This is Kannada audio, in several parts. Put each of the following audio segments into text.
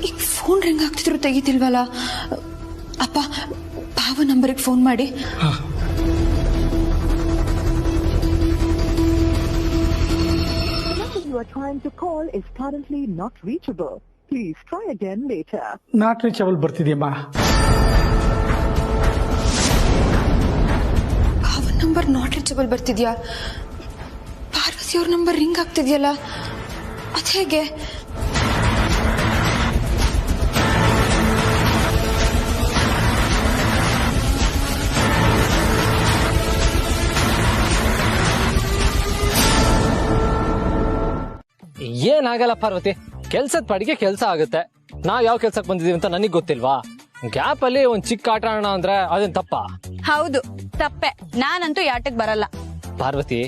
ಈಗ ಫೋನ್ ರಿಂಗ್ ಆಗ್ತಿದ್ರು ತೆಗಿತಿಲ್ವಲ್ಲ. ಅಪ್ಪ, ಭಾವ ನಂಬರ್ಗೆ ಫೋನ್ ಮಾಡಿ. You are trying to call is currently not reachable. Please try again later. Not reachable ಬರ್ತಿದ್ಯಮ್ಮ. ಭಾವ ನಂಬರ್ ನಾಟ್ ರೀಚಬಲ್ ಬರ್ತಿದ್ಯಾ? ಪಾರ್ವತಿ ಅವ್ರ ನಂಬರ್ ರಿಂಗ್ ಆಗ್ತಿದ್ಯಲ್ಲ, ಅದ್ ಹೇಗೆ? ಏನಾಗಲ್ಲ ಪಾರ್ವತಿ, ಕೆಲ್ಸದ ಪಾಡಿಗೆ ಕೆಲ್ಸ ಆಗುತ್ತೆ. ನಾವ್ ಯಾವ ಕೆಲ್ಸಕ್ಕೆ ಬಂದಿದೀವಿ ಅಂತ ನನಗ್ ಗೊತ್ತಿಲ್ವಾ? ಗ್ಯಾಪ್ ಅಲ್ಲಿ ಒಂದ್ ಚಿಕ್ಕ ಆಟ ಆಡೋಣ ಅಂದ್ರೆ ಅದೇನ್ ತಪ್ಪ? ಹೌದು, ತಪ್ಪೆ. ನಾನಂತೂ ಈ ಆಟಕ್ ಬರಲ್ಲ. ಪಾರ್ವತಿ,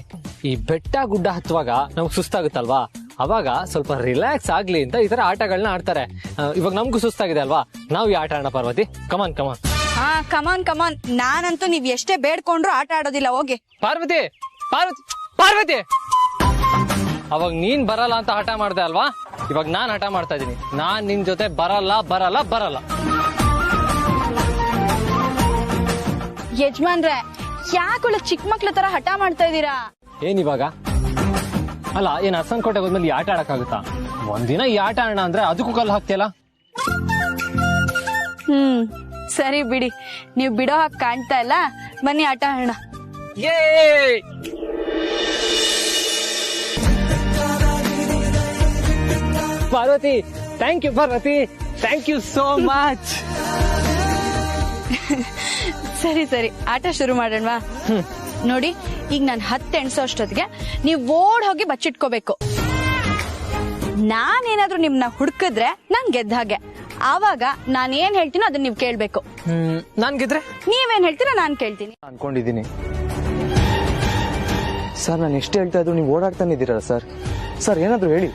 ಈ ಬೆಟ್ಟ ಗುಡ್ಡ ಹತ್ತುವಾಗ ನಮ್ಗ್ ಸುಸ್ತಾಗುತ್ತಲ್ವಾ, ಅವಾಗ ಸ್ವಲ್ಪ ರಿಲ್ಯಾಕ್ಸ್ ಆಗ್ಲಿ ಅಂತ ಈ ತರ ಆಟಗಳನ್ನ ಆಡ್ತಾರೆ. ಇವಾಗ ನಮ್ಗೂ ಸುಸ್ತಾಗಿದೆ ಅಲ್ವಾ, ನಾವು ಈ ಆಟ ಆಡೋಣ ಪಾರ್ವತಿ. ಕಮಾನ್ ಕಮಾನ್. ಹಾ, ಕಮಾನ್ ಕಮಾನ್. ನಾನಂತೂ ನೀವ್ ಎಷ್ಟೇ ಬೇಡ್ಕೊಂಡ್ರು ಆಟ ಆಡೋದಿಲ್ಲ. ಹೋಗಿ. ಪಾರ್ವತಿ ಪಾರ್ವತಿ ಪಾರ್ವತಿ, ಅವಾಗ ನೀನ್ ಬರಲ್ಲ ಅಂತ ಹಠ ಮಾಡ್ದೆ ಅಲ್ವಾ, ಇವಾಗ ನಾನ್ ಹಠ ಮಾಡ್ತಾ ಇದೀನಿ. ನಾನ್ ನಿನ್ ಜೊತೆ ಬರಲ್ಲ ಬರಲ್ಲ ಬರಲ್ಲ. ಯಜಮಾನ್ರೆ, ಯಾಕೊಳ ಚಿಕ್ಕ ಮಕ್ಳ ತರ ಹಠ ಮಾಡ್ತಾ ಇದೀರಾ? ಏನಿವಾಗ? ಅಲ್ಲ, ಏನ್ ಅರ್ಸನ್ಕೋಟೆಗೆ ಹೋದ್ಮೇಲೆ ಈ ಆಟ ಆಡಕ್ಕಾಗುತ್ತಾ? ಒಂದಿನ ಈ ಆಟ ಆಡೋಣ ಅಂದ್ರೆ ಅದಕ್ಕೂ ಕಲ್ಲು ಹಾಕ್ತಿಯಲ್ಲ. ಸರಿ ಬಿಡಿ, ನೀವ್ ಬಿಡೋ ಹಾಗೆ ಕಾಣ್ತಾ ಇಲ್ಲ. ಬನ್ನಿ ಆಟ ಆಡೋಣ. Parvati, thank you Parvati, thank you so much. ಸರಿ ಸರಿ, ಆಟ ಶುರು ಮಾಡೋಣವಾ? ನೋಡಿ, ಈಗ ನಾನು 10 ಎಣ್ಸೋ ಅಷ್ಟೊತ್ತಿಗೆ ನೀವ್ ಓಡ್ ಹೋಗಿ ಬಚ್ಚಿಟ್ಕೋಬೇಕು. ನಾನೇನಾದ್ರೂ ನಿಮ್ನ ಹುಡುಕಿದ್ರೆ ನಾನ್ ಗೆದ್ದ ಹಾಗೆ. ಆವಾಗ ನಾನ್ ಏನ್ ಹೇಳ್ತೀನೋ ಅದನ್ನ ನೀವ್ ಕೇಳ್ಬೇಕು. ನಾನ್ ಗೆದ್ರೆ ನೀವೇನ್ ಹೇಳ್ತೀರೋ ನಾನ್ ಕೇಳ್ತೀನಿ. ಅನ್ಕೊಂಡಿದ್ದೀನಿ ಸರ್. ನಾನು ಎಷ್ಟು ಹೇಳ್ತಾ ಇದ್ರು ನೀವು ಓಡಾಡ್ತಾನೆ ಇದ್ದೀರಲ್ಲ ಸರ್. ಸರ್, ಏನಾದ್ರು ಹೇಳಿ.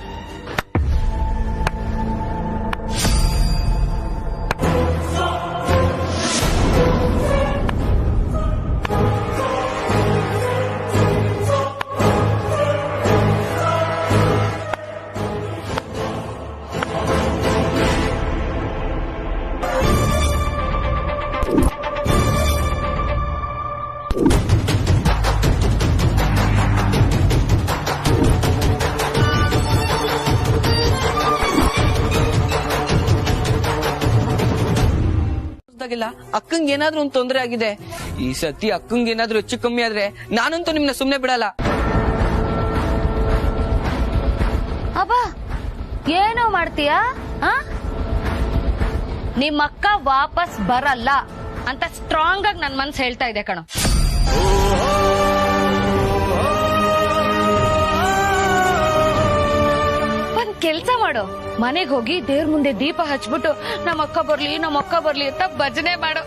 ಅಕ್ಕಂಗೆ ಏನಾದ್ರೂ ಒಂದು ತೊಂದರೆ ಆಗಿದೆ. ಈ ಸತಿ ಅಕ್ಕಂಗೆ ಏನಾದ್ರೂ ಹೆಚ್ಚು ಕಮ್ಮಿ ಆದ್ರೆ ನಾನಂತೂ ನಿಮ್ನ ಸುಮ್ನೆ ಬಿಡಲ್ಲ. ಅಬ್ಬಾ, ಏನೋ ಮಾಡ್ತೀಯಾ? ನಿಮ್ಮ ಅಕ್ಕ ವಾಪಸ್ ಬರಲ್ಲ ಅಂತ ಸ್ಟ್ರಾಂಗ್ ಆಗಿ ನನ್ ಮನ್ಸು ಹೇಳ್ತಾ ಇದೆ ಕಣೋ. ಒಂದ್ ಕೆಲ್ಸ ಮಾಡು, ಮನೆಗ್ ಹೋಗಿ ದೇವ್ರ ಮುಂದೆ ದೀಪ ಹಚ್ಬಿಟ್ಟು ನಮ್ಮ ಅಕ್ಕ ಬರ್ಲಿ ಅಂತ ಭಜನೆ ಮಾಡು.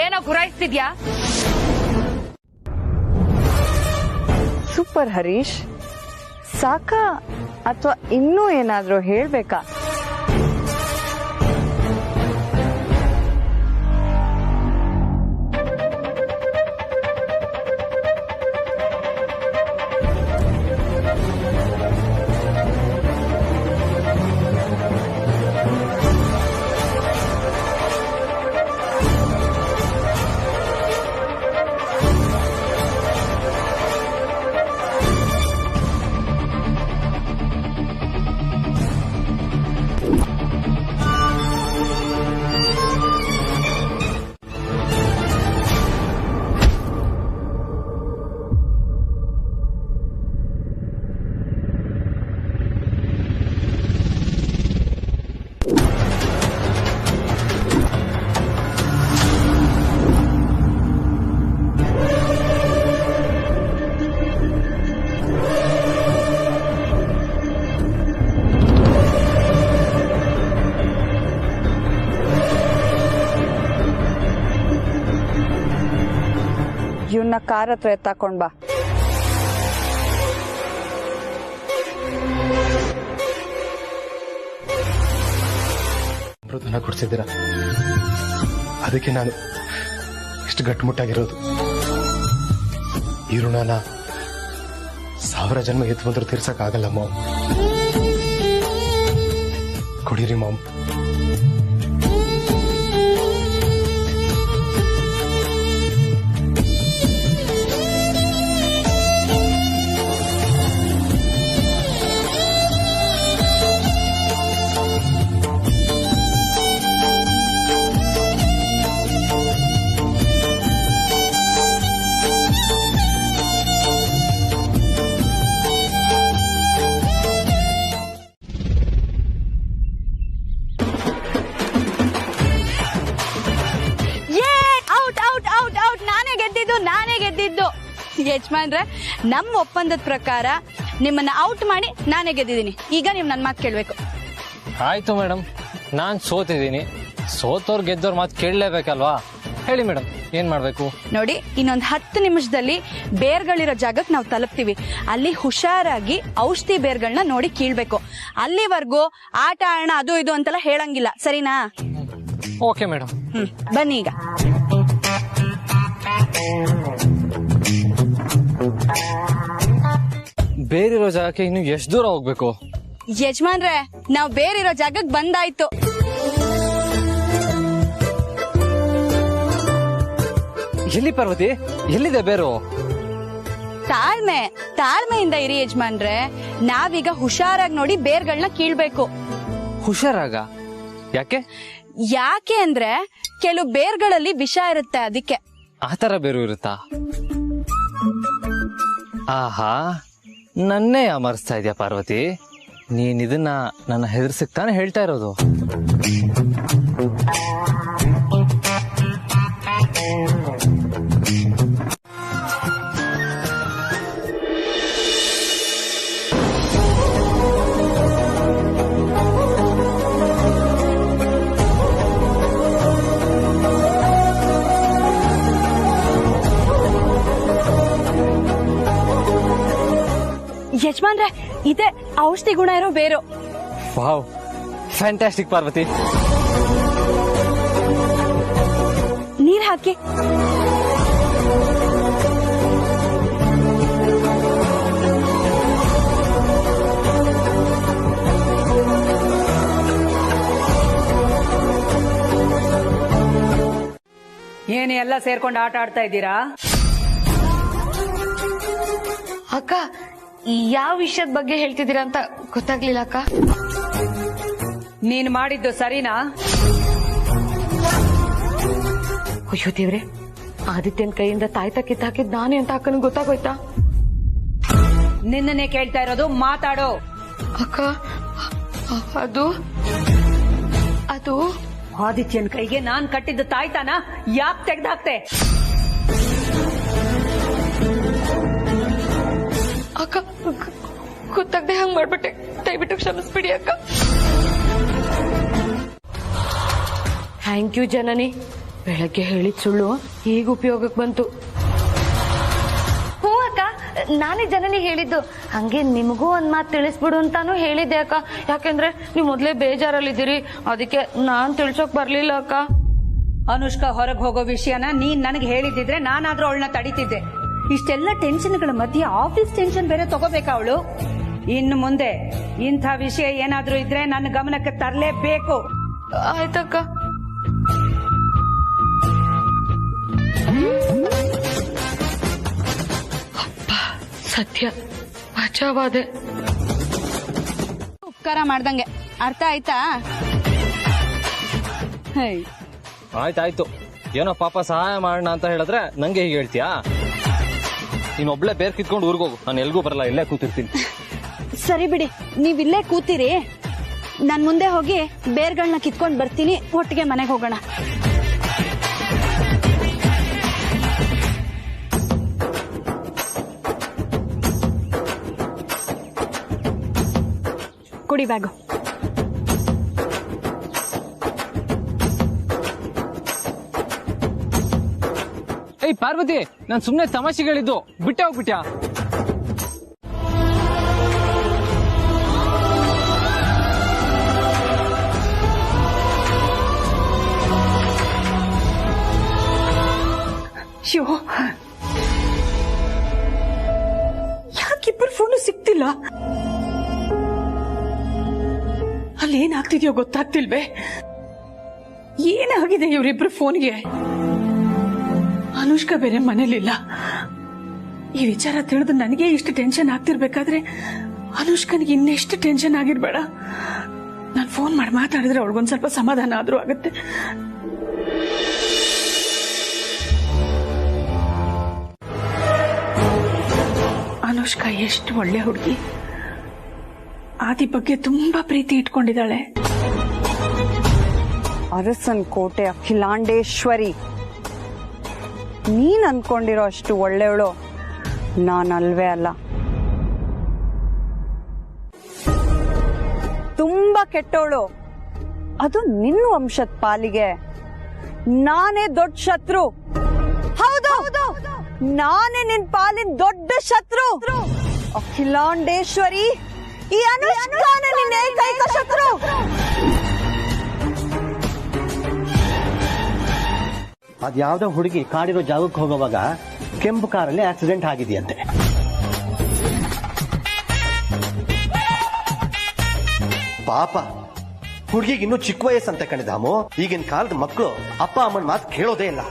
ಏನೋ ಗುರಾಯಿಸ್ತಿದ್ಯಾ? ಸೂಪರ್ ಹರೀಶ್, ಸಾಕಾ ಅಥವಾ ಇನ್ನೂ ಏನಾದ್ರೂ ಹೇಳ್ಬೇಕಾ? ಇವನ್ನ ಕಾರ್ ಹತ್ರ ಎತ್ತಾಕೊಂಡ್ ಬಾ. ಅಮೃತನ ಕೊಡ್ಸಿದ್ದೀರ. ಅದಕ್ಕೆ ನಾನು ಇಷ್ಟು ಗಟ್ಟುಮುಟ್ಟಾಗಿರೋದು. ಈ ಋಣನ 1000 ಜನ್ಮ ಎತ್ತು ಬಂದ್ರು ತೀರ್ಸಕ್ಕಾಗಲ್ಲ ಮಾಮ್. ಕುಡೀರಿ ಮಾಮ್. ಯಜಮಾನ್ರೆ, ನಮ್ಮ ಒಪ್ಪಂದದ ಪ್ರಕಾರ ನಿಮ್ಮನ್ನ ಔಟ್ ಮಾಡಿ ನಾನೇ ಗೆದ್ದಿದ್ದೀನಿ. ಈಗ ನೀವು ನನ್ನ ಮಾತು ಕೇಳಬೇಕು. ಆಯ್ತು ಮೇಡಮ್, ನಾನ್ ಸೋತಿದ್ದೀನಿ. ಸೋತವ್ರು ಗೆದ್ದವ್ರ ಮಾತು ಕೇಳಲೇಬೇಕಲ್ವಾ? ಹೇಳಿ ಮೇಡಮ್, ಏನ್ ಮಾಡ್ಬೇಕು? ನೋಡಿ, ಇನ್ನೊಂದು 10 ನಿಮಿಷದಲ್ಲಿ ಬೇರ್ಗಳಿರೋ ಜಾಗಕ್ಕೆ ನಾವು ತಲುಪ್ತೀವಿ. ಅಲ್ಲಿ ಹುಷಾರಾಗಿ ಔಷಧಿ ಬೇರ್ಗಳನ್ನ ನೋಡಿ ಕೀಳ್ಬೇಕು. ಅಲ್ಲಿವರೆಗೂ ಆಟ ಆಡೋಣ ಅದು ಇದು ಅಂತೆಲ್ಲ ಹೇಳಂಗಿಲ್ಲ, ಸರಿನಾ? Okay madam. ಬನ್ನಿ ಈಗ. ಬೇರಿರೋ ಜಾಗಕ್ಕೆ ಇನ್ನು ಎಷ್ಟು ದೂರ ಹೋಗ್ಬೇಕು? ಯಜಮಾನ್ರೆ, ನಾವು ಬೇರಿರೋ ಜಾಗಕ್ಕೆ ಬಂದಾಯ್ತು. ಎಲ್ಲಿ ಪಾರ್ವತಿ? ಎಲ್ಲಿದೆ ಬೇರು? ತಾಳ್ಮೆಯಿಂದ ಇರಿ ಯಜಮಾನ್ರೆ. ನಾವೀಗ ಹುಷಾರಾಗಿ ನೋಡಿ ಬೇರ್ಗಳನ್ನ ಕೀಳ್ಬೇಕು. ಹುಷಾರಾಗ? ಯಾಕೆ ಅಂದ್ರೆ ಕೆಲವು ಬೇರ್ಗಳಲ್ಲಿ ವಿಷ ಇರುತ್ತೆ, ಅದಕ್ಕೆ. ಆತರ ಬೇರು ಇರುತ್ತಾ? ಆಹಾ, ನನ್ನೇ ಅಮರ್ಸ್ತಾ ಇದೆಯಾ ಪಾರ್ವತಿ? ನೀನ್ ಇದನ್ನ ನನ್ನ ಹೆದರ್ಸಕ್ ತಾನೇ ಹೇಳ್ತಾ ಇರೋದು. ಯಜಮಾನ್ರೆ, ಇದೆ ಔಷಧಿ ಗುಣ ಇರೋ ಬೇರು. Wow, fantastic Parvati. ನೀರ್ ಹಾಕಿ. ಏನೇ ಎಲ್ಲ ಸೇರ್ಕೊಂಡು ಆಟ ಆಡ್ತಾ ಇದ್ದೀರಾ? ಅಕ್ಕ, ಯಾವ ವಿಷಯದ ಬಗ್ಗೆ ಹೇಳ್ತಿದ್ದೀರಾ ಅಂತ ಗೊತ್ತಾಗ್ಲಿಲ್ಲ ಅಕ್ಕ. ನೀನ್ ಮಾಡಿದ್ದು ಸರಿನಾ? ಅಯ್ಯೋ ದೇವ್ರೆ, ಆದಿತ್ಯನ್ ಕೈಯಿಂದ ತಾಯ್ತ ಕಿತ್ತಾಕಿದ್ ನಾನೇ ಅಂತ ಅಕ್ಕನ ಗೊತ್ತಾಗೋಯ್ತಾ? ನಿನ್ನನ್ನೇ ಕೇಳ್ತಾ ಇರೋದು, ಮಾತಾಡೋ. ಅಕ್ಕ, ಅದು ಆದಿತ್ಯನ್ ಕೈಗೆ ನಾನ್ ಕಟ್ಟಿದ್ದು ತಾಯ್ತಾನ ಯಾಕೆ ತೆಗ್ದಾಕ್ತೆ? ಅಕ್ಕ, ಗೊತ್ತಾಗ್ದೆ ಹಂಗ್ ಮಾಡ್ಬಿಟ್ಟೆ, ದಯವಿಟ್ಟು ಕ್ಷಮಿಸ್ಬಿಡಿ ಅಕ್ಕ. ಥ್ಯಾಂಕ್ ಯು ಜನನಿ. ಬೆಳಗ್ಗೆ ಹೇಳಿದ್ ಸುಳ್ಳು ಈಗ ಉಪಯೋಗಕ್ಕೆ ಬಂತು. ಹ್ಞೂ ಅಕ್ಕ, ನಾನೇ ಜನನಿ ಹೇಳಿದ್ದು. ಹಂಗೆ ನಿಮಗೂ ಒಂದ್ ಮಾತು ತಿಳಿಸ್ಬಿಡು ಅಂತಾನು ಹೇಳಿದ್ದೆ ಅಕ್ಕ. ಯಾಕೆಂದ್ರೆ ನೀವು ಮೊದ್ಲೇ ಬೇಜಾರಲ್ಲಿದ್ದೀರಿ, ಅದಕ್ಕೆ ನಾನ್ ತಿಳ್ಸೋಕ್ ಬರ್ಲಿಲ್ಲ ಅಕ್ಕ. ಅನುಷ್ಕಾ ಹೊರಗೆ ಹೋಗೋ ವಿಷಯನ ನೀನ್ ನನಗೆ ಹೇಳಿದಿದ್ರೆ ನಾನಾದ್ರೂ ಅವಳನ್ನ ತಡೀತಿದ್ದೆ. ಇಷ್ಟೆಲ್ಲ ಟೆನ್ಷನ್ಗಳ ಮಧ್ಯೆ ಆಫೀಸ್ ಟೆನ್ಷನ್ ಬೇರೆ ತಗೋಬೇಕಾ ಅವಳು? ಇನ್ನು ಮುಂದೆ ಇಂಥ ವಿಷಯ ಏನಾದ್ರೂ ಇದ್ರೆ ನನ್ನ ಗಮನಕ್ಕೆ ತರಲೇಬೇಕು. ಆಯ್ತಕ್ಕ. ಅಪ್ಪ, ಸತ್ಯ ಬಚಾವಾದೆ. ಉಪಕಾರ ಮಾಡ್ದಂಗೆ, ಅರ್ಥ ಆಯ್ತಾ? ಆಯ್ತಾಯ್ತು. ಏನೋ ಪಾಪ ಸಹಾಯ ಮಾಡೋಣ ಅಂತ ಹೇಳಿದ್ರೆ ನಂಗೆ ಹೀಗೆ ಹೇಳ್ತೀಯಾ? ನೀನೊಬ್ಳೆ ಬೇರ್ ಕಿತ್ಕೊಂಡು ಊರ್ಗೋಗು, ನಾನು ಎಲ್ಗೂ ಬರಲ್ಲ, ಇಲ್ಲೇ ಕೂತಿರ್ತೀನಿ. ಸರಿ ಬಿಡಿ, ನೀವಿಲ್ಲೇ ಕೂತಿರಿ. ನಾನ್ ಮುಂದೆ ಹೋಗಿ ಬೇರ್ಗಳನ್ನ ಕಿತ್ಕೊಂಡ್ ಬರ್ತೀನಿ, ಒಟ್ಟಿಗೆ ಮನೆಗೆ ಹೋಗೋಣ. ಕುಡಿ ಬ್ಯಾಗು. ಏಯ್ ಪಾರ್ವತಿ, ನಾನ್ ಸುಮ್ನೆ ತಮಾಷೆಗಳಿದ್ದು, ಬಿಟ್ಟೆ ಹೋಗ್ಬಿಟ್ಯಾ? ಅಯ್ಯೋ, ಯಾಕಿಬ್ಬರು ಫೋನು ಸಿಗ್ತಿಲ್ಲ? ಅಲ್ಲಿ ಏನಾಗ್ತಿದ್ಯೋ ಗೊತ್ತಾಗ್ತಿಲ್ವೇ? ಏನಾಗಿದೆ ಇವರಿಬ್ರು ಫೋನ್ಗೆ? ಅನುಷ್ಕಾ ಬೇರೆ ಮನೇಲಿಲ್ಲ. ಈ ವಿಚಾರ ತಿಳಿದು ನನಗೆ ಇಷ್ಟು ಟೆನ್ಷನ್ ಆಗ್ತಿರ್ಬೇಕಾದ್ರೆ ಅನುಷ್ಕನಿಗೆ ಇನ್ನೆಷ್ಟು ಟೆನ್ಷನ್ ಆಗಿರ್ಬೇಡ. ನಾನು ಫೋನ್ ಮಾಡಿ ಮಾತಾಡಿದ್ರೆ ಅವಳಿಗೊಂದ್ ಸ್ವಲ್ಪ ಸಮಾಧಾನ ಆದ್ರೂ ಆಗುತ್ತೆ. ಅನುಷ್ಕಾ ಎಷ್ಟು ಒಳ್ಳೆ ಹುಡುಗಿ. ಆದಿ ಬಗ್ಗೆ ತುಂಬಾ ಪ್ರೀತಿ ಇಟ್ಕೊಂಡಿದ್ದಾಳೆ. ಅರಸನ್ ಕೋಟೆ ಅಖಿಲಾಂಡೇಶ್ವರಿ, ನೀನ್ ಅನ್ಕೊಂಡಿರೋ ಅಷ್ಟು ಒಳ್ಳೆಯವಳು ನಾನಲ್ವೇ ಅಲ್ಲ. ತುಂಬಾ ಕೆಟ್ಟವಳು. ಅದು ನಿನ್ನ ವಂಶದ ಪಾಲಿಗೆ ನಾನೇ ದೊಡ್ಡ ಶತ್ರು. ಹೌದು, ನಾನೇ ನಿನ್ ಪಾಲಿನ ದೊಡ್ಡ ಶತ್ರು. ಅಖಿಲಾಂಡೇಶ್ವರಿ, ಈ ಅನುಷ್ಕಾನ ನಿನ್ನ ಏಕೈಕ ಶತ್ರು. ಅದ್ಯಾವ್ದೋ ಹುಡುಗಿ ಕಾಡಿರೋ ಜಾಗಕ್ಕೆ ಹೋಗುವಾಗ ಕೆಂಪು ಕಾರಲ್ಲಿ ಆಕ್ಸಿಡೆಂಟ್ ಆಗಿದೆಯಂತೆ. ಪಾಪ ಹುಡುಗಿಗೆ ಇನ್ನೂ ಚಿಕ್ಕ ವಯಸ್ಸಂತೆ ಕಣಿದಾಮು. ಈಗಿನ ಕಾಲದ ಮಕ್ಕಳು ಅಪ್ಪ ಅಮ್ಮನ ಮಾತು ಕೇಳೋದೇ ಇಲ್ಲ.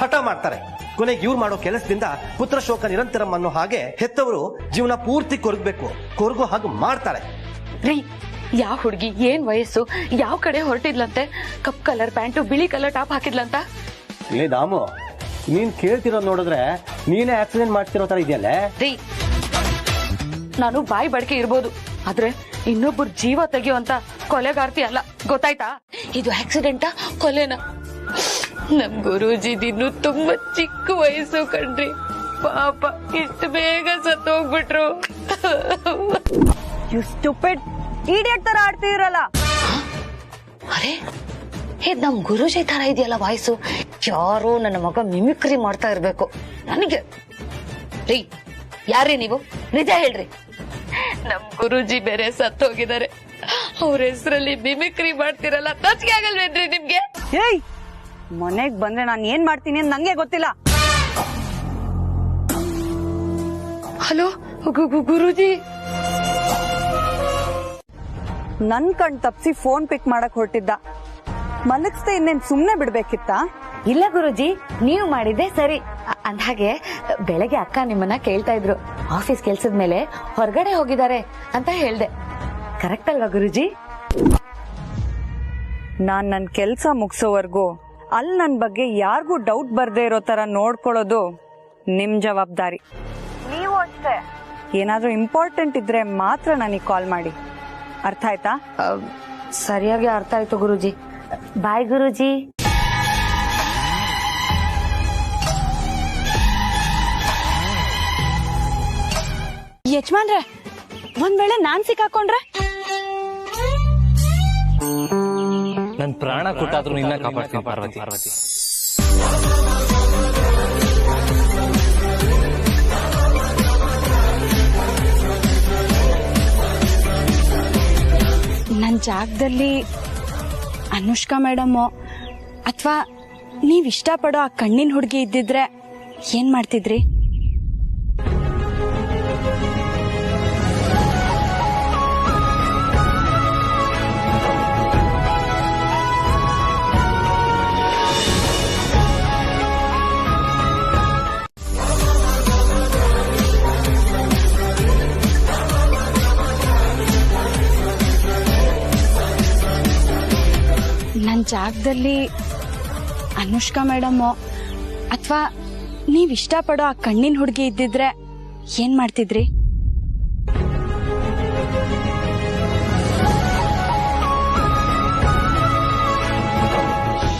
ಹಠ ಮಾಡ್ತಾರೆ. ಕೊನೆಗೆ ಇವ್ರು ಮಾಡೋ ಕೆಲಸದಿಂದ ಪುತ್ರ ಶೋಕ ನಿರಂತರಂ ಅನ್ನೋ ಹಾಗೆ ಹೆತ್ತವರು ಜೀವನ ಪೂರ್ತಿ ಕೊರಗೋ ಹಾಗೆ ಮಾಡ್ತಾರೆ. ರೀ, ಯಾವ ಹುಡುಗಿ, ಏನ್ ವಯಸ್ಸು, ಯಾವ ಕಡೆ ಹೊರಟಿದ್ಲಂತೆ? ಕಪ್ ಕಲರ್ ಪ್ಯಾಂಟು, ಬಿಳಿ ಕಲರ್ ಟಾಪ್ ಹಾಕಿದ್ಲಂತ. ಲೇ ದಾಮು, ನೀನ್ ಕೇಳ್ತಿರೋ ನೋಡಿದ್ರೆ ನೀನೇ ಆಕ್ಸಿಡೆಂಟ್ ಮಾಡ್ತಿರೋ ತರ ಇದೆಯಲ್ಲೇ. ರೀ, ನಾನು ಬಾಯಿ ಬಡಕೆ ಇರ್ಬೋದು, ಆದ್ರೆ ಇನ್ನೊಬ್ಬರು ಜೀವ ತೆಗೆಯುವಂತ ಕೊಲೆಗಾರ್ತಿ ಅಲ್ಲ, ಗೊತ್ತಾಯ್ತಾ? ಇದು ಆಕ್ಸಿಡೆಂಟಾ ಕೊಲೆನಾ? ನಮ್ ಗುರೂಜಿದಿನ್ನು ತುಂಬಾ ಚಿಕ್ಕ ವಯಸ್ಸು ಕಣ್ರಿ. ಪಾಪ ಇಷ್ಟು ಬೇಗ ಸತ್ತು ಹೋಗ್ಬಿಟ್ರು. ಯು ಸ್ಟುಪಿಡ್ ಇಡಿಯಟ್ ತರ ಆಡ್ತಿರಲ್ಲ. ಅರೆ, ಇದ್ ನಮ್ ಗುರೂಜಿ ತರ ಇದೆಯಲ್ಲ ವಾಯ್ಸು. ಯಾರೋ ನನ್ನ ಮಗ ಮಿಮಿಕ್ರಿ ಮಾಡ್ತಾ ಇರ್ಬೇಕು ನನಗೆ. ರೀ, ಯಾರೇ ನೀವು? ನಿಜ ಹೇಳ್ರಿ. ನಮ್ ಗುರೂಜಿ ಬೇರೆ ಸತ್ತು ಹೋಗಿದ್ದಾರೆ. ಅವ್ರ ಹೆಸರಲ್ಲಿ ಮಿಮಿಕ್ರಿ ಮಾಡ್ತಿರಲ್ಲ, ನಾಚಿಕೆ ಆಗಲ್ವೇನ್ರಿ ನಿಮ್ಗೆ? ಏಯ್, ಮನೆಗ್ ಬಂದ್ರೆ ನಾನು ಏನ್ ಮಾಡ್ತೀನಿ ಅಂತ ನಂಗೆ ಗೊತ್ತಿಲ್ಲ. ಹಲೋ ಗುರೂಜಿ. ನನ್ ಕಣ್ ತಪ್ಸಿ ಫೋನ್ ಪಿಕ್ ಮಾಡಕ್ ಹೊರಟಿದ್ದ. ಮಲಗಿಸ್ದೆ ಇನ್ನೇನ್ ಸುಮ್ನೆ ಬಿಡ್ಬೇಕಿತ್ತ? ಇಲ್ಲ ಗುರೂಜಿ, ನೀವು ಮಾಡಿದ್ದೆ ಸರಿ. ಅಂದ್ಹಾಗೆ ಬೆಳಗ್ಗೆ ಅಕ್ಕ ನಿಮ್ಮನ್ನ ಕೇಳ್ತಾ ಇದ್ರು, ಆಫೀಸ್ ಕೆಲ್ಸದ ಮೇಲೆ ಹೊರಗಡೆ ಹೋಗಿದ್ದಾರೆ ಅಂತ ಹೇಳ್ದೆ. ಕರೆಕ್ಟ್ ಅಲ್ವಾ ಗುರೂಜಿ? ನಾನ್ ನನ್ ಕೆಲ್ಸ ಮುಗಿಸೋವರ್ಗೂ ಅಲ್ಲಿ ನನ್ ಬಗ್ಗೆ ಯಾರಿಗೂ ಡೌಟ್ ಬರ್ದೇ ಇರೋ ತರ ನೋಡ್ಕೊಳ್ಳೋದು ನಿಮ್ ಜವಾಬ್ದಾರಿ. ನೀವು ಅಷ್ಟೇ, ಏನಾದ್ರೂ ಇಂಪಾರ್ಟೆಂಟ್ ಇದ್ರೆ ಮಾತ್ರ ನನಗೆ ಕಾಲ್ ಮಾಡಿ. ಅರ್ಥ ಆಯ್ತಾ? ಸರಿಯಾಗಿ ಅರ್ಥ ಆಯ್ತು ಗುರೂಜಿ. ಬಾಯ್ ಗುರೂಜಿ. ಯಜಮಾನ್ರೆ, ಒಂದ್ ವೇಳೆ ನಾನ್ ಸಿಕ್ಕಾಕೊಂಡ್ರೆ? ನನ್ ಪ್ರಾಣ ಕೊಟ್ಟಾದ್ರೂ ನಿನ್ನ ಕಾಪಾಡ್ತೀನಿ ಪಾರ್ವತಿ. ನನ್ ಜಾಗದಲ್ಲಿ ಅನುಷ್ಕಾ ಮೇಡಮ್ಮು ಅಥವಾ ನೀವ್ ಇಷ್ಟಪಡೋ ಆ ಕಣ್ಣಿನ ಹುಡುಗಿ ಇದ್ದಿದ್ರೆ ಏನ್ ಮಾಡ್ತಿದ್ರಿ? ನನ್ ಜಾಗದಲ್ಲಿ ಅನುಷ್ಕಾ ಮೇಡಮ್ಮು ಅಥವಾ ನೀವ್ ಇಷ್ಟಪಡೋ ಆ ಕಣ್ಣಿನ ಹುಡುಗಿ ಇದ್ದಿದ್ರೆ ಏನ್ ಮಾಡ್ತಿದ್ರಿ?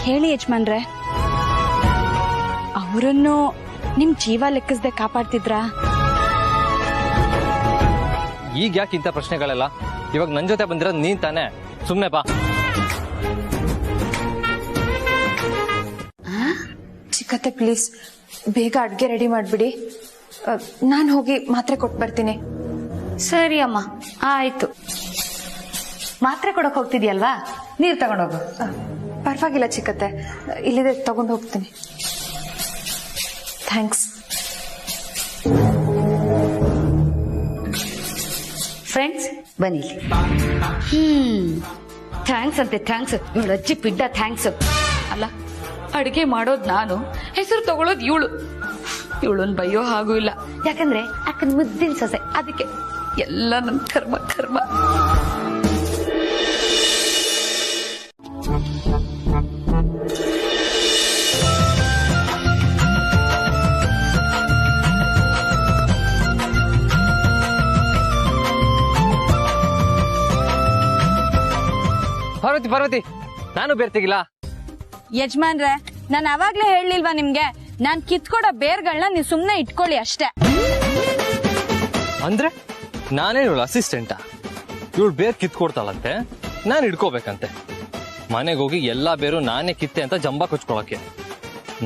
ಹೇಳಿ ಯಜಮಾನ್ರೆ, ಅವರನ್ನು ನಿಮ್ ಜೀವ ಲೆಕ್ಕಿಸದೆ ಕಾಪಾಡ್ತಿದ್ರಾ? ಈಗ ಯಾಕೆ ಇಂಥ ಪ್ರಶ್ನೆಗಳೆಲ್ಲ? ಇವಾಗ ನನ್ ಜೊತೆ ಬಂದಿರೋದು ನೀನ್ ತಾನೆ, ಸುಮ್ನೆ ಬಾ. ಚಿಕ್ಕತ್ತೆ ಪ್ಲೀಸ್ ಬೇಗ ಅಡ್ಗೆ ರೆಡಿ ಮಾಡ್ಬಿಡಿ. ನಾನು ಹೋಗಿ ಮಾತ್ರೆ ಕೊಟ್ಟು ಬರ್ತೀನಿ. ಸರಿ ಅಮ್ಮ, ಆಯ್ತು. ಮಾತ್ರೆ ಕೊಡಕ್ ಹೋಗ್ತಿದ್ಯಲ್ವಾ, ನೀರ್ ತಗೊಂಡೋಗು. ಪರವಾಗಿಲ್ಲ ಚಿಕ್ಕತ್ತೆ, ಇಲ್ಲಿದೆ ತಗೊಂಡು ಹೋಗ್ತೀನಿ. ಥ್ಯಾಂಕ್ಸ್. ಫ್ರೆಂಡ್ಸ್ ಬನ್ನಿ. ಥ್ಯಾಂಕ್ಸ್ ಅಂತೆ ಥ್ಯಾಂಕ್ಸ್. ಇವಳು ಅಜ್ಜಿ ಪಿಡ್ಡ ಥ್ಯಾಂಕ್ಸ್. ಅಲ್ಲ, ಅಡಿಗೆ ಮಾಡೋದ್ ನಾನು, ಹೆಸರು ತಗೊಳ್ಳೋದು ಇವಳನ್ ಬಯ್ಯೋ ಹಾಗೂ ಇಲ್ಲ. ಯಾಕಂದ್ರೆ ಅಕ್ಕನ ಮುದ್ದಿನ ಸೊಸೆ, ಅದಕ್ಕೆ ಎಲ್ಲ ನನ್ ಕರ್ಮ ಕರ್ಮ. ಪಾರ್ವತಿ ನಾನು ಬೇರ್ ತೆಗಿಲ್ಲ. ಯಜಮಾನ್ರೆ, ನಾನು ಅವಾಗ್ಲೇ ಹೇಳಿಲ್ವಾ ನಿಮ್ಗೆ, ನಾನ್ ಕಿತ್ಕೊಡೋ ಬೇರ್ಗಳನ್ನ ನೀವು ಸುಮ್ನೆ ಇಟ್ಕೊಳ್ಳಿ ಅಷ್ಟೇ. ಅಂದ್ರೆ ನಾನೇ ಇವಳು ಅಸಿಸ್ಟೆಂಟಾ? ಇವಳು ಬೇರ್ ಕಿತ್ಕೊಡ್ತಾಳಂತೆ, ನಾನು ಇಟ್ಕೋಬೇಕಂತೆ. ಮನೆಗೆ ಹೋಗಿ ಎಲ್ಲಾ ಬೇರು ನಾನೇ ಕಿತ್ತೆ ಅಂತ ಜಂಬ ಕೊಚ್ಕೊಳಕ್ಕೆ.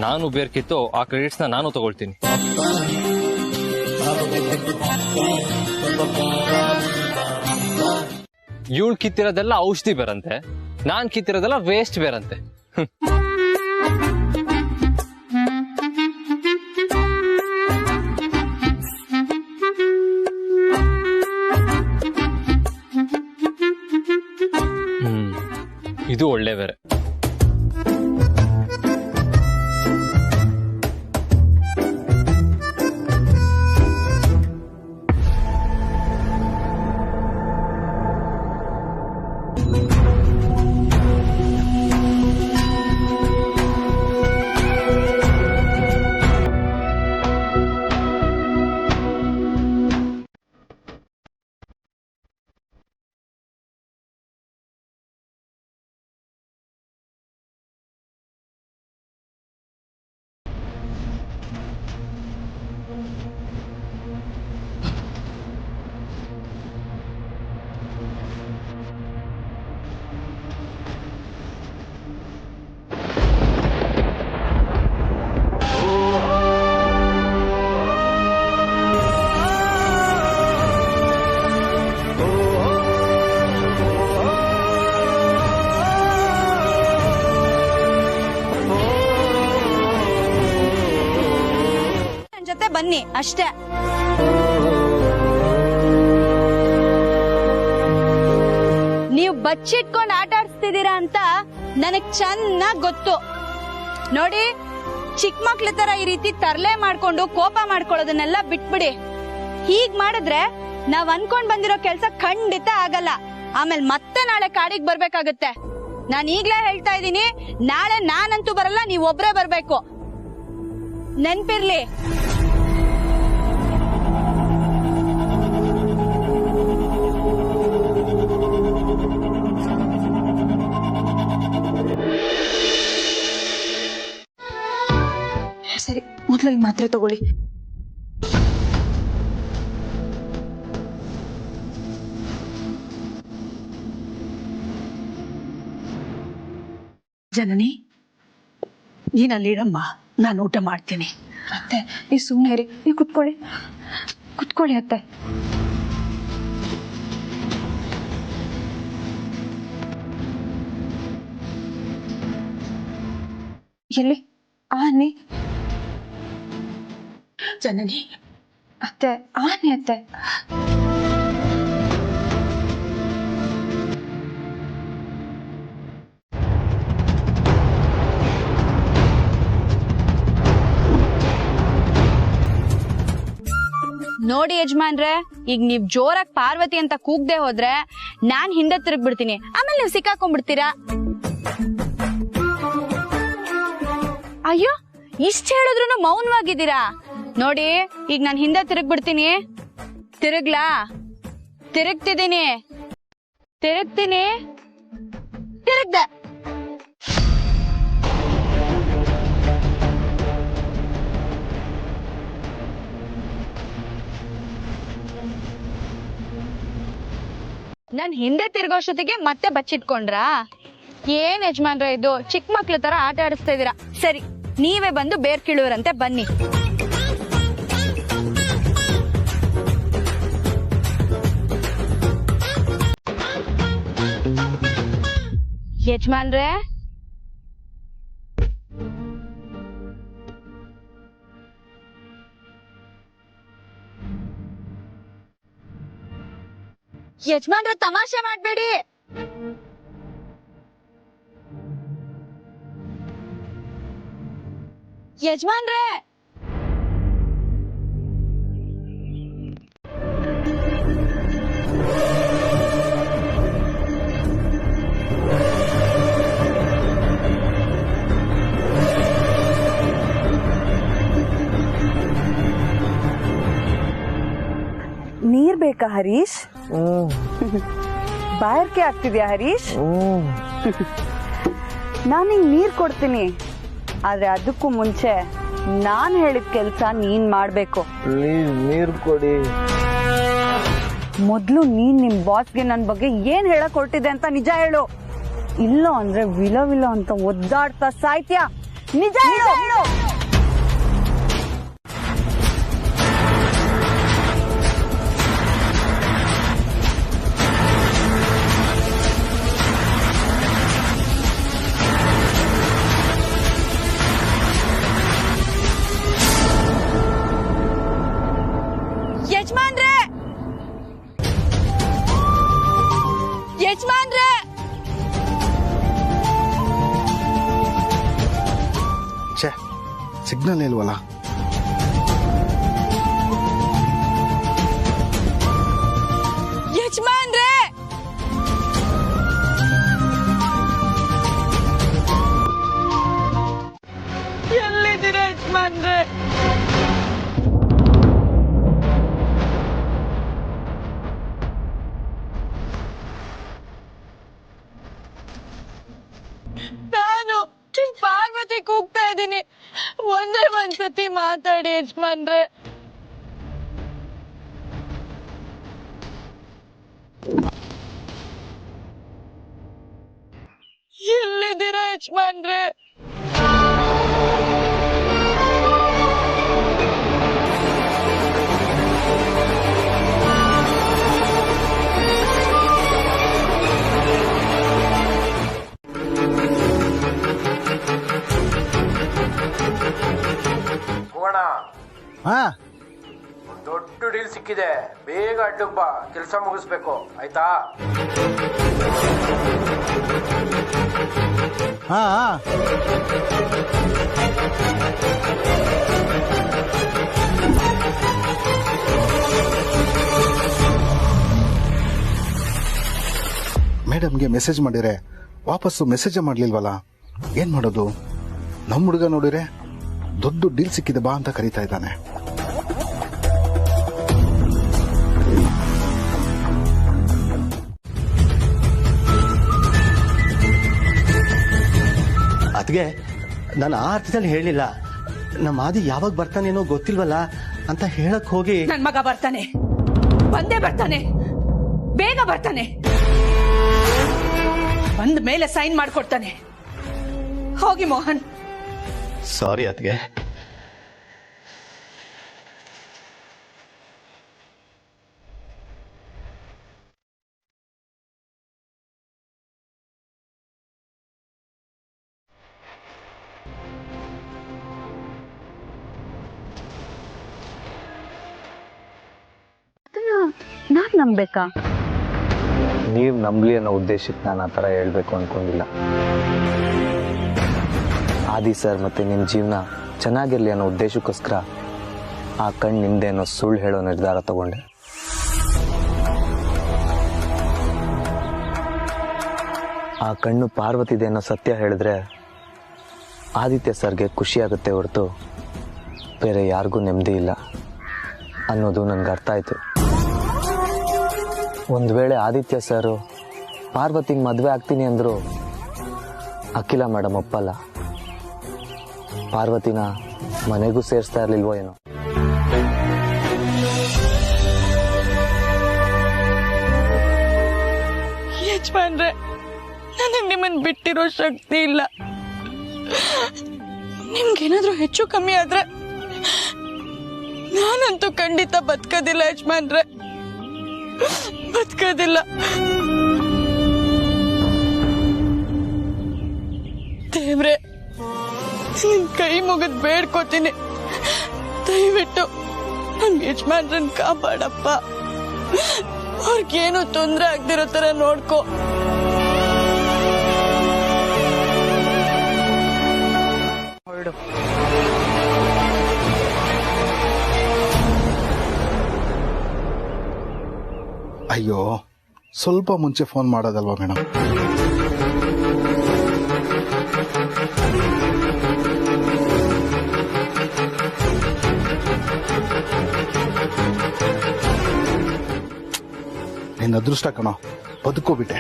ನಾನು ಬೇರ್ ಕಿತ್ತು ಆ ಕ್ರೆಡಿಟ್ಸ್ ನಾನು ತಗೊಳ್ತೀನಿ. ಇವಳು ಕಿತ್ತಿರೋದೆಲ್ಲ ಔಷಧಿ ಬೇರಂತೆ, ನಾನ್ ಕಿತ್ತಿರೋದೆಲ್ಲ ವೇಸ್ಟ್ ಬೇರಂತೆ. ಇದು ಒಳ್ಳೆ ಬೇರೆ. ಬನ್ನಿ ಅಷ್ಟೇ. ನೀವು ಬಚ್ಚಿಟ್ಕೊಂಡು ಆಟ ಆಡಿಸ್ತಿದ್ದೀರಾ ಅಂತ ನನಗ್ ಚೆನ್ನಾಗ್ ಗೊತ್ತು. ನೋಡಿ, ಚಿಕ್ಕ ಮಕ್ಳ ತರ ಈ ರೀತಿ ತರ್ಲೆ ಮಾಡ್ಕೊಂಡು ಕೋಪ ಮಾಡ್ಕೊಳ್ಳೋದನ್ನೆಲ್ಲ ಬಿಟ್ಬಿಡಿ. ಹೀಗ್ ಮಾಡಿದ್ರೆ ನಾವ್ ಅನ್ಕೊಂಡ್ ಬಂದಿರೋ ಕೆಲ್ಸ ಖಂಡಿತ ಆಗಲ್ಲ. ಆಮೇಲೆ ಮತ್ತೆ ನಾಳೆ ಕಾಡಿಗೆ ಬರ್ಬೇಕಾಗತ್ತೆ. ನಾನ್ ಈಗ್ಲೇ ಹೇಳ್ತಾ ಇದ್ದೀನಿ, ನಾಳೆ ನಾನಂತೂ ಬರಲ್ಲ, ನೀವ್ ಒಬ್ರೇ ಬರ್ಬೇಕು. ನೆನ್ಪಿರ್ಲಿ. ಸರಿ, ಮೊದಲು ಈ ಮಾತ್ರೆ ತಗೊಳ್ಳಿ. ಜನನಿ, ನೀನಲ್ಲಿರಮ್ಮ, ನಾನು ಊಟ ಮಾಡ್ತೀನಿ. ಅತ್ತೆ, ನೀವು ಸುಮ್ಮನೆ ಇರಿ. ನೀವು ಕುತ್ಕೊಳ್ಳಿ ಅತ್ತೆ. ಎಲ್ಲಿ ಆನೆ? ಜನನಿ ಅತ್ತೆ, ಆನೆ ಅತ್ತೆ. ನೋಡಿ ಯಜಮಾನ್ರೆ, ಈಗ ನೀವ್ ಜೋರಾಗಿ ಪಾರ್ವತಿ ಅಂತ ಕೂಗ್ದೆ ಹೋದ್ರೆ ನಾನ್ ಹಿಂದೆ ತಿರುಗ್ಬಿಡ್ತೀನಿ. ಆಮೇಲೆ ನೀವ್ ಸಿಕ್ಕಾಕೊಂಡ್ಬಿಡ್ತೀರಾ. ಅಯ್ಯೋ, ಇಷ್ಟ ಹೇಳಿದ್ರು ಮೌನವಾಗಿದ್ದೀರಾ. ನೋಡಿ, ಈಗ ನಾನ್ ಹಿಂದೆ ತಿರುಗ್ಬಿಡ್ತೀನಿ. ತಿರುಗ್ಲಾ? ತಿರುಗ್ತಿದ್ದೀನಿ. ತಿರುಗ್ದೆ. ನಾನ್ ಹಿಂದೆ ತಿರ್ಗೋಷ್ಟೊತ್ತಿಗೆ ಮತ್ತೆ ಬಚ್ಚಿಟ್ಕೊಂಡ್ರಾ? ಏನ್ ಯಜಮಾನ್ರ ಇದು, ಚಿಕ್ಕ ಮಕ್ಳ ತರ ಆಟ ಆಡಿಸ್ತಾ ಇದೀರಾ. ಸರಿ, ನೀವೇ ಬಂದು ಬೇರ್ ಕೀಳುವರಂತೆ, ಬನ್ನಿ. ಯಜಮಾನ್ರೆ, ಯಜಮಾನ್ರ ತಮಾಷೆ ಮಾಡ್ಬೇಡಿ. ಯಜಮಾನ್ರೆ, ನೀರ್ ಬೇಕಾ ಹರೀಶ್? ಬಾಯಾರಿಕೆ ಆಗ್ತಿದ್ಯಾ ಹರೀಶ್? ನಾನು ನಿಂಗೆ ನೀರ್ ಕೊಡ್ತೀನಿ, ಆದ್ರೆ ಅದಕ್ಕೂ ಮುಂಚೆ ನಾನ್ ಹೇಳಿದ ಕೆಲ್ಸ ನೀನ್ ಮಾಡ್ಬೇಕು. ನೀರ್ ಕೊಡಿ. ಮೊದ್ಲು ನೀನ್ ನಿಮ್ ಬಾಸ್ಗೆ ನನ್ ಬಗ್ಗೆ ಏನ್ ಹೇಳಕ್ ಹೊರಟಿದೆ ಅಂತ ನಿಜ ಹೇಳು. ಇಲ್ಲ ಅಂದ್ರೆ ವಿಲ ವಿಲ ಅಂತ ಒದ್ದಾಡ್ತಾ ಸಾಯ್ತ್ಯಾ. ನಿಜ ಹೇಳು. ಯಜಮಾನ್ರೆ, ಯಜಮಾನ್ರೆ, ಛೇ, ಸಿಗ್ನಲ್ ಇಲ್ವಲ್ಲ. ಯಜಮಾನ್ರೆ, ಎಲ್ಲಿದ್ದೀರಾ ಯಜಮಾನ್ರೆ? ನಾನು ಪಾರ್ವತಿ ಕೂಗ್ತಾ ಇದ್ದೀನಿ, ಒಂದೇ ಒಂದ್ಸತಿ ಮಾತಾಡಿ ಯಜಮಾನ್ರೆ. ಎಲ್ಲಿದ್ದೀರಾ ಯಜಮಾನ್ರೆ? ದೊಡ್ಡ ಡೀಲ್ ಸಿಕ್ಕಿದೆ, ಬೇಗ ಅಡ್ಡಕ್ಕೆ ಬಾ, ಕೆಲಸ ಮುಗಿಸ್ಬೇಕು ಆಯ್ತಾ? ಮೇಡಮ್ಗೆ ಮೆಸೇಜ್ ಮಾಡಿದ್ರೆ ವಾಪಸ್ಸು ಮೆಸೇಜ್ ಮಾಡ್ಲಿಲ್ವಲ್ಲ, ಏನ್ ಮಾಡೋದು? ನಮ್ಮ ಹುಡುಗ ನೋಡಿದ್ರೆ ದೊಡ್ಡ ಡೀಲ್ ಸಿಕ್ಕಿದೆ ಬಾ ಅಂತ ಕರೀತಾ ಇದ್ದಾನೆ. ಅದ್ಗೆ ನಾನು ಆ ಅರ್ಥದಲ್ಲಿ ಹೇಳಿಲ್ಲ. ನಮ್ಮ ಆದಿ ಯಾವಾಗ ಬರ್ತಾನೇನೋ ಗೊತ್ತಿಲ್ವಲ್ಲ ಅಂತ ಹೇಳಕ್ ಹೋಗಿ. ನನ್ ಮಗ ಬರ್ತಾನೆ, ಬಂದೇ ಬರ್ತಾನೆ, ಬೇಗ ಬರ್ತಾನೆ, ಬಂದ ಮೇಲೆ ಸೈನ್ ಮಾಡ್ಕೊಡ್ತಾನೆ. ಹೋಗಿ ಮೋಹನ್. ಸಾರಿ ಅದ್ಗೆ. ನಾನ್ ನಂಬೇಕಾ? ನೀವ್ ನಂಬ್ಲಿ ಅನ್ನೋ ಉದ್ದೇಶಕ್ಕೆ ನಾನು ಆ ಥರ ಹೇಳ್ಬೇಕು ಅನ್ಕೊಂಡಿಲ್ಲ. ಆದಿ ಸರ್ ಮತ್ತೆ ನಿಮ್ ಜೀವನ ಚೆನ್ನಾಗಿರ್ಲಿ ಅನ್ನೋ ಉದ್ದೇಶಕ್ಕೋಸ್ಕರ ಆ ಕಣ್ಣು ನಿಮ್ದೆ ಅನ್ನೋ ಸುಳ್ಳು ಹೇಳೋ ನಿರ್ಧಾರ ತಗೊಂಡೆ. ಆ ಕಣ್ಣು ಪಾರ್ವತಿದೆ ಅನ್ನೋ ಸತ್ಯ ಹೇಳಿದ್ರೆ ಆದಿತ್ಯ ಸರ್ಗೆ ಖುಷಿ ಆಗುತ್ತೆ ಹೊರತು ಬೇರೆ ಯಾರಿಗೂ ನೆಮ್ಮದಿ ಇಲ್ಲ ಅನ್ನೋದು ನನ್ಗೆ ಅರ್ಥ ಆಯ್ತು. ಒಂದ್ ವೇಳೆ ಆದಿತ್ಯ ಸರ್ ಪಾರ್ವತಿಗೆ ಮದ್ವೆ ಆಗ್ತೀನಿ ಅಂದ್ರು ಅಖಿಲ ಮೇಡಮ್ ಒಪ್ಪಲ್ಲ. ಪಾರ್ವತಿನ ಮನೆಗೂ ಸೇರಿಸ್ತಾ ಇರ್ಲಿಲ್ವೋ ಏನೋ. ಯಜಮಾನ್ರೆ, ನನಗ್ ನಿಮ್ಮನ್ ಬಿಟ್ಟಿರೋ ಶಕ್ತಿ ಇಲ್ಲ. ನಿಮ್ಗೇನಾದ್ರೂ ಹೆಚ್ಚು ಕಮ್ಮಿ ಆದ್ರೆ ನಾನಂತೂ ಖಂಡಿತ ಬದುಕೋದಿಲ್ಲ ಯಜಮಾನ್ರೆ, ಬದುಕೋದಿಲ್ಲ. ದೇವ್ರೆ, ನಿನ್ ಕೈ ಮುಗಿದ್ ಬೇಡ್ಕೋತೀನಿ, ದಯವಿಟ್ಟು ನಮ್ ಯಜಮಾನ್ರನ್ ಕಾಪಾಡಪ್ಪ. ಅವ್ರಿಗೇನು ತೊಂದ್ರೆ ಆಗ್ದಿರೋ ತರ ನೋಡ್ಕೋ. ಅಯ್ಯೋ, ಸ್ವಲ್ಪ ಮುಂಚೆ ಫೋನ್ ಮಾಡೋದಲ್ವಾ ಮೇಡಮ್? ನಿನ್ನ ಅದೃಷ್ಟ ಕಣೋ, ಬದುಕೋಬಿಟ್ಟೆ.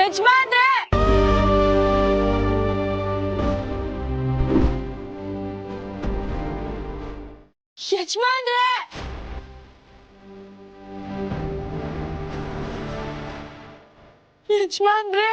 ಯಜಮಾನ್ರೆ, ಯಜಮಾನ್ರೆ, ಯಜಮಾನ್ರೆ,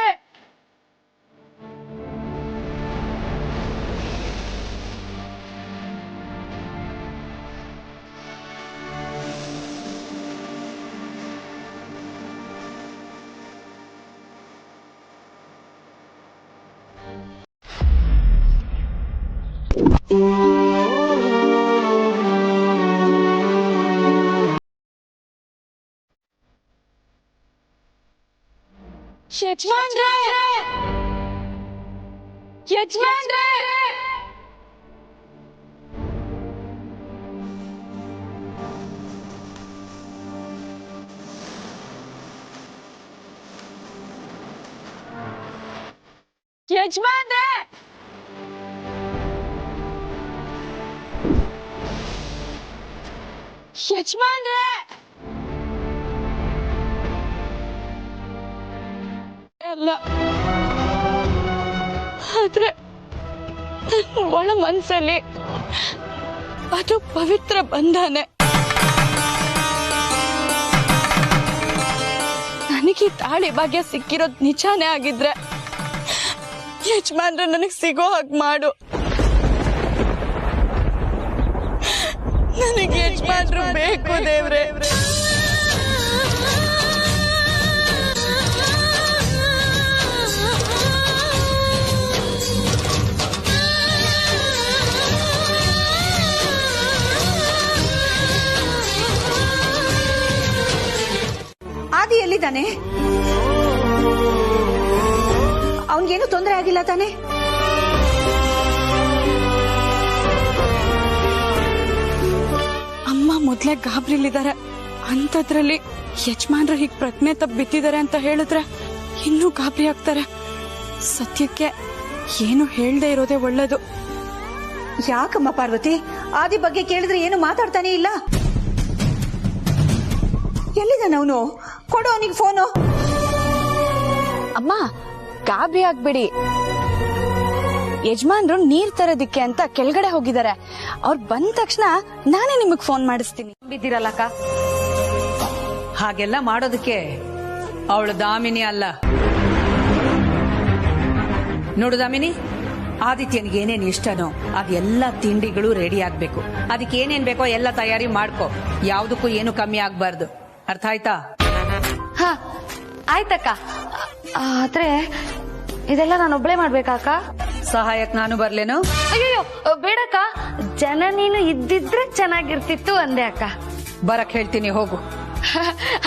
ಯಜಮಾನ್ರೆ, ಯಜಮಾನ್ರೆ, ಯಜಮಾನ್ರೆ, ಯಜಮಾನ್ರೆ, ಅಲ್ಲ, ಆದ್ರೆ ನನ್ನ ಒಳ ಮನ್ಸಲ್ಲಿ ಅದು ಪವಿತ್ರ ಬಂಧನೆ. ನನಗೆ ತಾಳಿ ಭಾಗ್ಯ ಸಿಕ್ಕಿರೋದ್ ನಿಜಾನೇ ಆಗಿದ್ರೆ ಯಜಮಾನ್ರೆ ನನಗ್ ಸಿಗೋ ಹಾಗೆ ಮಾಡು. ನನಗೆ ಯಜಮಾನ್ರು ಬೇಕು ದೇವ್ರೆ. ಆದಿ ಎಲ್ಲಿದ್ದಾನೆ? ಅವನಿಗೇನು ತೊಂದರೆ ಆಗಿಲ್ಲ ತಾನೆ? ಅಮ್ಮ ಮೊದ್ಲೇ ಗಾಬ್ರಿಲಿದ್ದಾರೆ, ಅಂತದ್ರಲ್ಲಿ ಯಜಮಾನ್ರು ಹೀಗ್ ಪ್ರಜ್ಞೆ ತಪ್ಪು ಬಿತ್ತಿದ್ದಾರೆ ಅಂತ ಹೇಳಿದ್ರೆ ಇನ್ನೂ ಗಾಬರಿ ಆಗ್ತಾರೆ. ಸತ್ಯಕ್ಕೆ ಏನು ಹೇಳ್ದೆ ಇರೋದೇ ಒಳ್ಳೇದು. ಯಾಕಮ್ಮ ಪಾರ್ವತಿ, ಆದಿ ಬಗ್ಗೆ ಕೇಳಿದ್ರೆ ಏನು ಮಾತಾಡ್ತಾನೆ ಇಲ್ಲ? ಎಲ್ಲಿದ್ದಾನ ಅವನು? ಕೊಡು ಅವನಿಗೆ ಫೋನು. ಅಮ್ಮ ಗಾಬರಿ ಆಗ್ಬೇಡಿ, ಯಜಮಾನ್ರು ನೀರ್ ತರೋದಿಕ್ಕೆ ಅಂತ ಕೆಳಗಡೆ ಹೋಗಿದ್ದಾರೆ. ಅವ್ರು ಬಂದ ತಕ್ಷಣ ನಾನೇ ನಿಮಗ್ ಫೋನ್ ಮಾಡಿಸ್ತೀನಿ. ಬಿದ್ದಿರಲ್ಲಕ್ಕ, ಹಾಗೆಲ್ಲ ಮಾಡೋದಕ್ಕೆ ಅವಳು ದಾಮಿನಿ ಅಲ್ಲ. ನೋಡು ದಾಮಿನಿ, ಆದಿತ್ಯನಿಗೆ ಏನೇನ್ ಇಷ್ಟನೋ ಅದೆಲ್ಲ ತಿಂಡಿಗಳು ರೆಡಿ ಆಗ್ಬೇಕು. ಅದಕ್ಕೆ ಏನೇನ್ ಬೇಕೋ ಎಲ್ಲ ತಯಾರಿ ಮಾಡ್ಕೊ. ಯಾವ್ದಕ್ಕೂ ಏನು ಕಮ್ಮಿ ಆಗ್ಬಾರ್ದು, ಅರ್ಥ ಆಯ್ತಾ? ಹಾ ಆಯ್ತಕ್ಕ. ಆದ್ರೆ ಇದೆಲ್ಲ ನಾನು ಒಬ್ಳೆ ಮಾಡ್ಬೇಕಾಕ? ಸಹಾಯಕ್ ನಾನು ಬರ್ಲೇನು? ಅಯ್ಯೋ ಬೇಡಕ್ಕ, ಜನ ನೀನು ಇದ್ದಿದ್ರೆ ಚೆನ್ನಾಗಿರ್ತಿತ್ತು ಅಂದೆ ಅಕ್ಕ. ಬರಕ್ ಹೇಳ್ತೀನಿ, ಹೋಗು.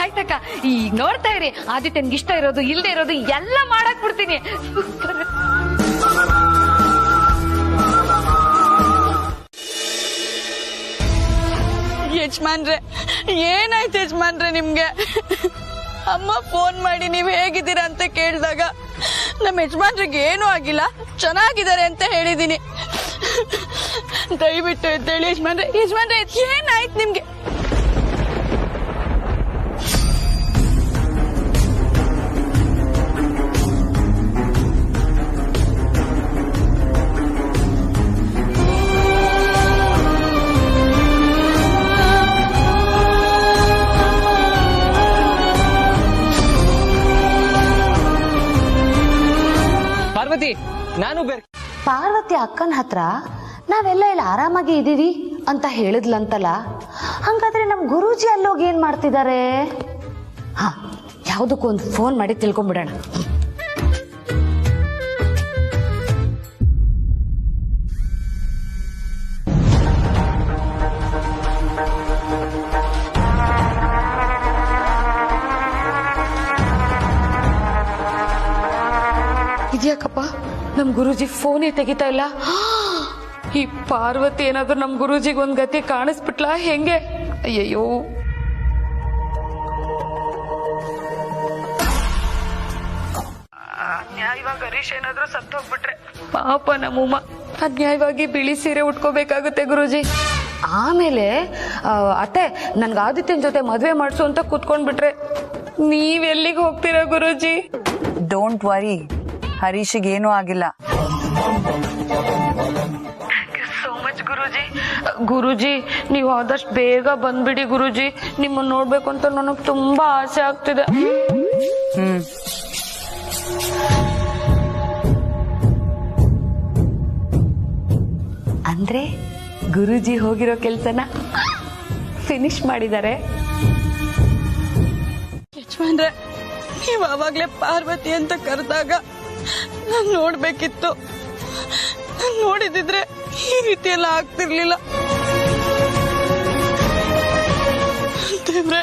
ಆಯ್ತಕ್ಕ, ಈಗ ನೋಡ್ತಾ ಇರಿ, ಆದಿತ್ಯನ್ಗೆ ಇಷ್ಟ ಇರೋದು ಇಲ್ದೇ ಇರೋದು ಎಲ್ಲ ಮಾಡಕ್ ಬಿಡ್ತೀನಿ. ಯಜಮಾನ್ರೆ, ಏನಾಯ್ತು ಯಜಮಾನ್ರೆ ನಿಮ್ಗೆ? ಅಮ್ಮ ಫೋನ್ ಮಾಡಿ ನೀವ್ ಹೇಗಿದ್ದೀರಾ ಅಂತ ಕೇಳಿದಾಗ ನಮ್ಮ ಯಜಮಾನ್ರಿಗೆ ಏನೂ ಆಗಿಲ್ಲ, ಚೆನ್ನಾಗಿದ್ದಾರೆ ಅಂತ ಹೇಳಿದೀನಿ. ದಯವಿಟ್ಟು ಎದ್ದೇಳಿ ಯಜಮಾನ್ರೆ. ಯಜಮಾನ್ರೆ ಏನಾಯ್ತು ನಿಮ್ಗೆ? ನಾನು ಬೇರೆ. ಪಾರ್ವತಿ ಅಕ್ಕನ ಹತ್ರ ನಾವೆಲ್ಲ ಇಲ್ಲಿ ಆರಾಮಾಗಿ ಇದೀವಿ ಅಂತ ಹೇಳಿದ್ಲಂತಲ್ಲ, ಹಂಗಾದ್ರೆ ನಮ್ ಗುರೂಜಿ ಅಲ್ಲೋಗಿ ಏನ್ ಮಾಡ್ತಿದ್ದಾರೆ? ಹಾ, ಯಾವುದಕ್ಕೂ ಒಂದು ಫೋನ್ ಮಾಡಿ ತಿಳ್ಕೊಂಡ್ಬಿಡೋಣ. ಇದ್ಯಾಕಪ್ಪ ನಮ್ ಗುರೂಜಿ ಫೋನೇ ತೆಗಿತಾ ಇಲ್ಲ? ಈ ಪಾರ್ವತಿ ಏನಾದ್ರೂ ನಮ್ ಗುರೂಜಿಗೆ ಒಂದ್ ಗತಿ ಕಾಣಿಸ್ಬಿಟ್ಲಾ ಹೆಂಗೆ? ಅಯ್ಯಯ್ಯೋ, ಅನ್ಯಾಯವಾಗಿ ಹರೀಶ್ ಏನಾದ್ರೂ ಸತ್ತು ಹೋಗ್ಬಿಟ್ರೆ ಪಾಪ ನಮ್ಮಮ್ಮ ಅನ್ಯಾಯವಾಗಿ ಬಿಳಿ ಸೀರೆ ಉಟ್ಕೋಬೇಕಾಗುತ್ತೆ ಗುರೂಜಿ. ಆಮೇಲೆ ಅತ್ತೆ ನನ್ಗೆ ಆದಿತ್ಯನ ಜೊತೆ ಮದ್ವೆ ಮಾಡ್ಸು ಅಂತ ಕೂತ್ಕೊಂಡ್ಬಿಟ್ರೆ ನೀವೆಲ್ಲಿಗೆ ಹೋಗ್ತೀರಾ ಗುರೂಜಿ? ಡೋಂಟ್ ವರಿ, ಹರೀಶಿಗೆ ಏನೂ ಆಗಿಲ್ಲ. So much Guruji. ಗುರೂಜಿ ನೀವು ಆದಷ್ಟು ಬೇಗ ಬಂದ್ಬಿಡಿ ಗುರೂಜಿ. ನಿಮ್ಮನ್ನ ನೋಡ್ಬೇಕು ಅಂತ ನನಗ್ ತುಂಬಾ ಆಸೆ ಆಗ್ತಿದೆ. ಅಂದ್ರೆ ಗುರೂಜಿ ಹೋಗಿರೋ ಕೆಲ್ಸನ ಫಿನಿಶ್ ಮಾಡಿದ್ದಾರೆ. ಯಜಮಾನ್ರೆ, ನೀವ್ ಅವಾಗ್ಲೇ ಪಾರ್ವತಿ ಅಂತ ಕರೆದಾಗ ನಾನ್ ನೋಡ್ಬೇಕಿತ್ತು. ನಾನ್ ನೋಡಿದಿದ್ರೆ ಈ ರೀತಿ ಎಲ್ಲ ಆಗ್ತಿರ್ಲಿಲ್ಲ. ದೇವ್ರೆ,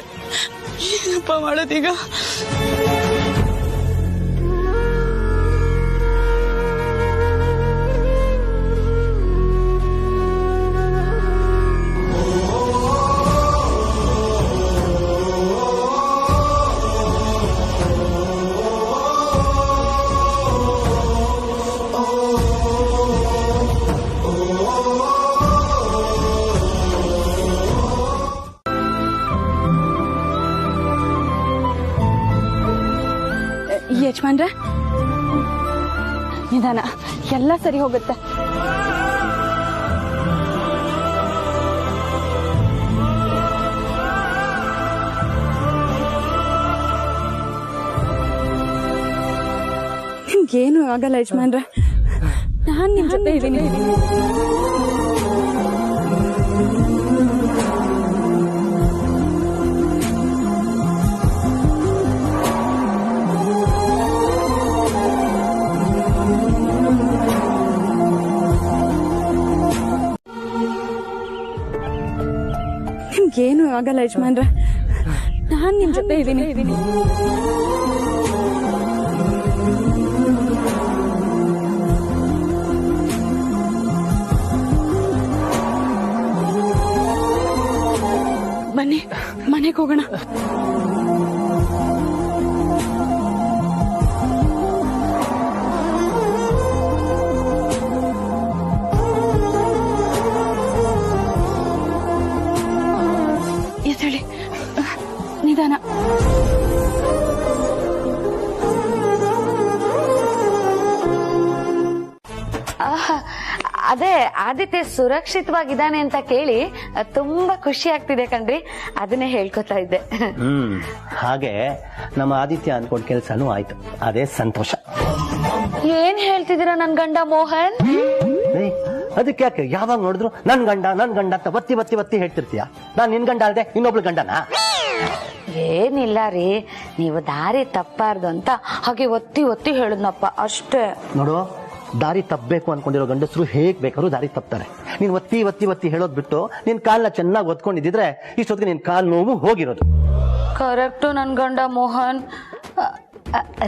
ಏನಪ್ಪ ಮಾಡೋದೀಗ? ಯಜಮಾನ್ರೆ, ನಿಧಾನ, ಎಲ್ಲ ಸರಿ ಹೋಗುತ್ತೆ. ನಿಮ್ಗೇನು ಆಗಲ್ಲ ಯಜಮಾನ್ರೆ, ನಾನ್ ನಿಮ್ ಜೊತೆ ಇದ್ದೀನಿ. ನಿಮ್ಗೇನು ಆಗಲ್ಲ ಯಜಮಾನ್ರೆ, ನಾನ್ ನಿಮ್ ಜೊತೆ ಇದ್ದೀನಿ. ಬನ್ನಿ, ಮನೆಗೆ ಹೋಗೋಣ. ಎದ್ದೇಳಿ, ನಿಧಾನ. ಅದೇ ಆದಿತ್ಯ ಸುರಕ್ಷಿತವಾಗಿದ್ದಾನೆ ಅಂತ ಕೇಳಿ ತುಂಬಾ ಖುಷಿ ಆಗ್ತಿದೆ ಕಣ್ರಿ, ಅದನ್ನೇ ಹೇಳ್ಕೊತಾ ಇದ್ದೆ. ಹಾಗೆ ನಮ್ಮ ಆದಿತ್ಯ ಅನ್ಕೊಂಡ್ ಕೆಲ್ಸನೂ ಆಯ್ತು, ಅದೇ ಸಂತೋಷ. ಏನ್ ಹೇಳ್ತಿದ್ದೀರಾ ನನ್ ಗಂಡ ಮೋಹನ್? ಅದಕ್ಕೆ ಯಾಕೆ ಯಾವಾಗ ನೋಡಿದ್ರು ನನ್ ಗಂಡ ಅಂತ ಒತ್ತಿ ಒತ್ತಿ ಒತ್ತಿ ಹೇಳ್ತಿರ್ತೀಯ? ನಾನ್ ನಿನ್ ಗಂಡ ಅಲ್ದೆ ಇನ್ನೊಬ್ಳು ಗಂಡನಾ? ಏನಿಲ್ಲ ರೀ, ನೀವು ದಾರಿ ತಪ್ಪಾರ್ದು ಅಂತ ಹಾಗೆ ಒತ್ತಿ ಒತ್ತಿ ಹೇಳಿದ್ನಪ್ಪ, ಅಷ್ಟೇ. ನೋಡು, ದಾರಿ ತಪ್ಪಬೇಕು ಅನ್ಕೊಂಡಿರೋ ಗಂಡಸರು ಹೇಗ್ ಬೇಕಾದ್ರೂ ದಾರಿ ತಪ್ತಾರೆ. ನೀನ್ ಒತ್ತಿ ಒತ್ತಿ ಒತ್ತಿ ಹೇಳೋದ್ ಬಿಟ್ಟು ನಿನ್ ಕಾಲ್ನ ಚೆನ್ನಾಗಿ ಒತ್ಕೊಂಡಿದ್ರೆ ಇಷ್ಟೊತ್ತಿಗೆ ನಿನ್ ಕಾಲ್ ನೋವು ಹೋಗಿರೋದು. ಕರೆಕ್ಟು ನನ್ ಗಂಡ ಮೋಹನ್.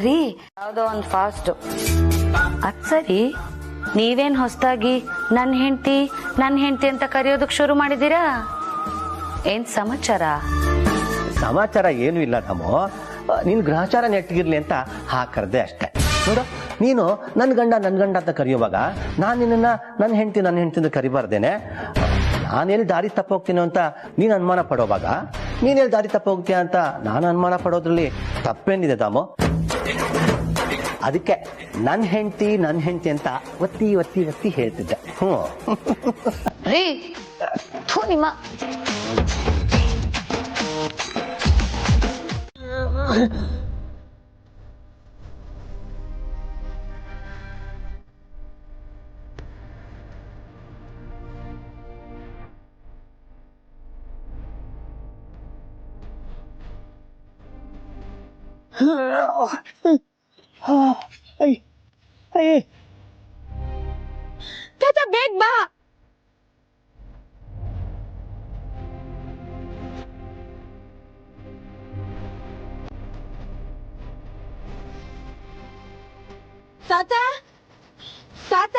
ರೀ, ಯಾವ್ದೋ ಒಂದ್ ಫಾಸ್ಟ್. ಅದ್ ಸರಿ, ನೀವೇನ್ ಹೊಸದಾಗಿ ನನ್ ಹೆಂಡತಿ ಅಂತ ಕರೆಯೋದಕ್ ಶುರು ಮಾಡಿದೀರಾ? ಏನ್ ಸಮಾಚಾರ? ಸಮಾಚಾರ ಏನು ಇಲ್ಲ ನಮ್ಮೋ, ನಿನ್ ಗ್ರಹಚಾರ ನೆಟ್ಟಿಗಿರ್ಲಿ ಅಂತ ಹಾಕರ್ದೆ ಅಷ್ಟೇ. ನೋಡು, ನೀನು ನನ್ ಗಂಡ ಅಂತ ಕರೆಯುವಾಗ ನಾನ್ ನಿನ್ನ ನನ್ನ ಹೆಂಡತಿ ಅಂತ ಕರಿಬಾರ್ದೇನೆ. ನಾನೆಲ್ಲಿ ದಾರಿ ತಪ್ಪ ಹೋಗ್ತೀನಿ ಅಂತ ನೀನ್ ಅನುಮಾನ ಪಡೋವಾಗ ನೀನೆಲ್ಲಿ ದಾರಿ ತಪ್ಪ ಹೋಗ್ತೀಯ ಅಂತ ನಾನು ಅನುಮಾನ ಪಡೋದ್ರಲ್ಲಿ ತಪ್ಪೇನಿದೆ ದಾಮೋ? ಅದಕ್ಕೆ ನನ್ ಹೆಂಡತಿ ಅಂತ ಒತ್ತಿ ಒತ್ತಿ ಒತ್ತಿ ಹೇಳ್ತಿದ್ದೆ. ರೀ, ನಿಮ್ಮ ತಾತ ಬೇಗ ಬಾ. ತಾತ ತಾತ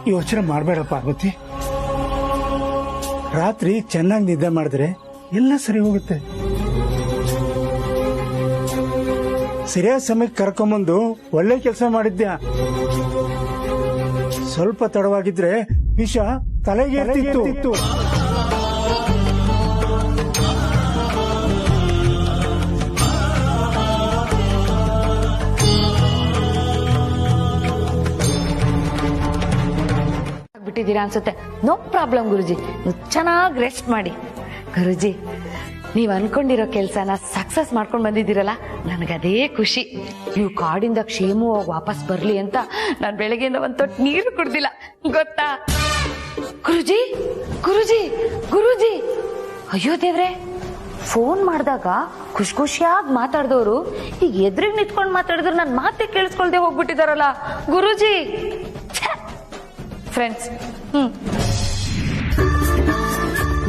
ಯೋಚನೆ ಮಾಡಬೇಡ ಪಾರ್ವತಿ. ರಾತ್ರಿ ಚೆನ್ನಾಗಿ ನಿದ್ದೆ ಮಾಡಿದ್ರೆ ಎಲ್ಲ ಸರಿ ಹೋಗುತ್ತೆ. ಸರಿಯಾದ ಸಮಯಕ್ಕೆ ಕರ್ಕೊಂಬಂದು ಒಳ್ಳೆ ಕೆಲಸ ಮಾಡಿದ್ಯಾ. ಸ್ವಲ್ಪ ತಡವಾಗಿದ್ರೆ ವಿಷ ತಲೆಗೆ ಏರ್ತಿತ್ತು. ಬಿಟ್ಟಿದ್ದೀರಾ ಅನ್ಸುತ್ತೆ. ನೋ ಪ್ರಾಬ್ಲಮ್ ಗುರುಜಿ, ನೀವು ಚೆನ್ನಾಗಿ ರೆಸ್ಟ್ ಮಾಡಿ. ಗುರುಜಿ, ನೀವ್ ಅನ್ಕೊಂಡಿರೋ ಕೆಲ್ಸನ ಸಕ್ಸಸ್ ಮಾಡ್ಕೊಂಡ್ ಬಂದಿದ್ದೀರಲ್ಲ, ನನಗದೇ ಖುಷಿ. ನೀವು ಕಾಡಿಂದ ಕ್ಷೇಮವಾಗಿ ವಾಪಸ್ ಬರ್ಲಿ ಅಂತ ನಾನ್ ಬೆಳಗ್ಗೆಯಿಂದ ಒಂದ್ ತೊಟ್ಟು ನೀರು ಕುಡ್ದಿಲ್ಲ, ಗೊತ್ತಾ? ಗುರುಜಿ ಗುರುಜಿ ಗುರುಜಿ, ಅಯ್ಯೋ ದೇವ್ರೆ, ಫೋನ್ ಮಾಡಿದಾಗ ಖುಷಿ ಖುಷಿಯಾಗಿ ಮಾತಾಡ್ದವ್ರು ಈಗ ಎದುರಿಗೆ ನಿಂತ್ಕೊಂಡು ಮಾತಾಡಿದ್ರು ನನ್ ಮಾತೆ ಕೇಳಿಸ್ಕೊಳ್ದೆ ಹೋಗ್ಬಿಟ್ಟಿದಾರಲ್ಲ ಗುರುಜಿ. ಫ್ರೆಂಡ್ಸ್,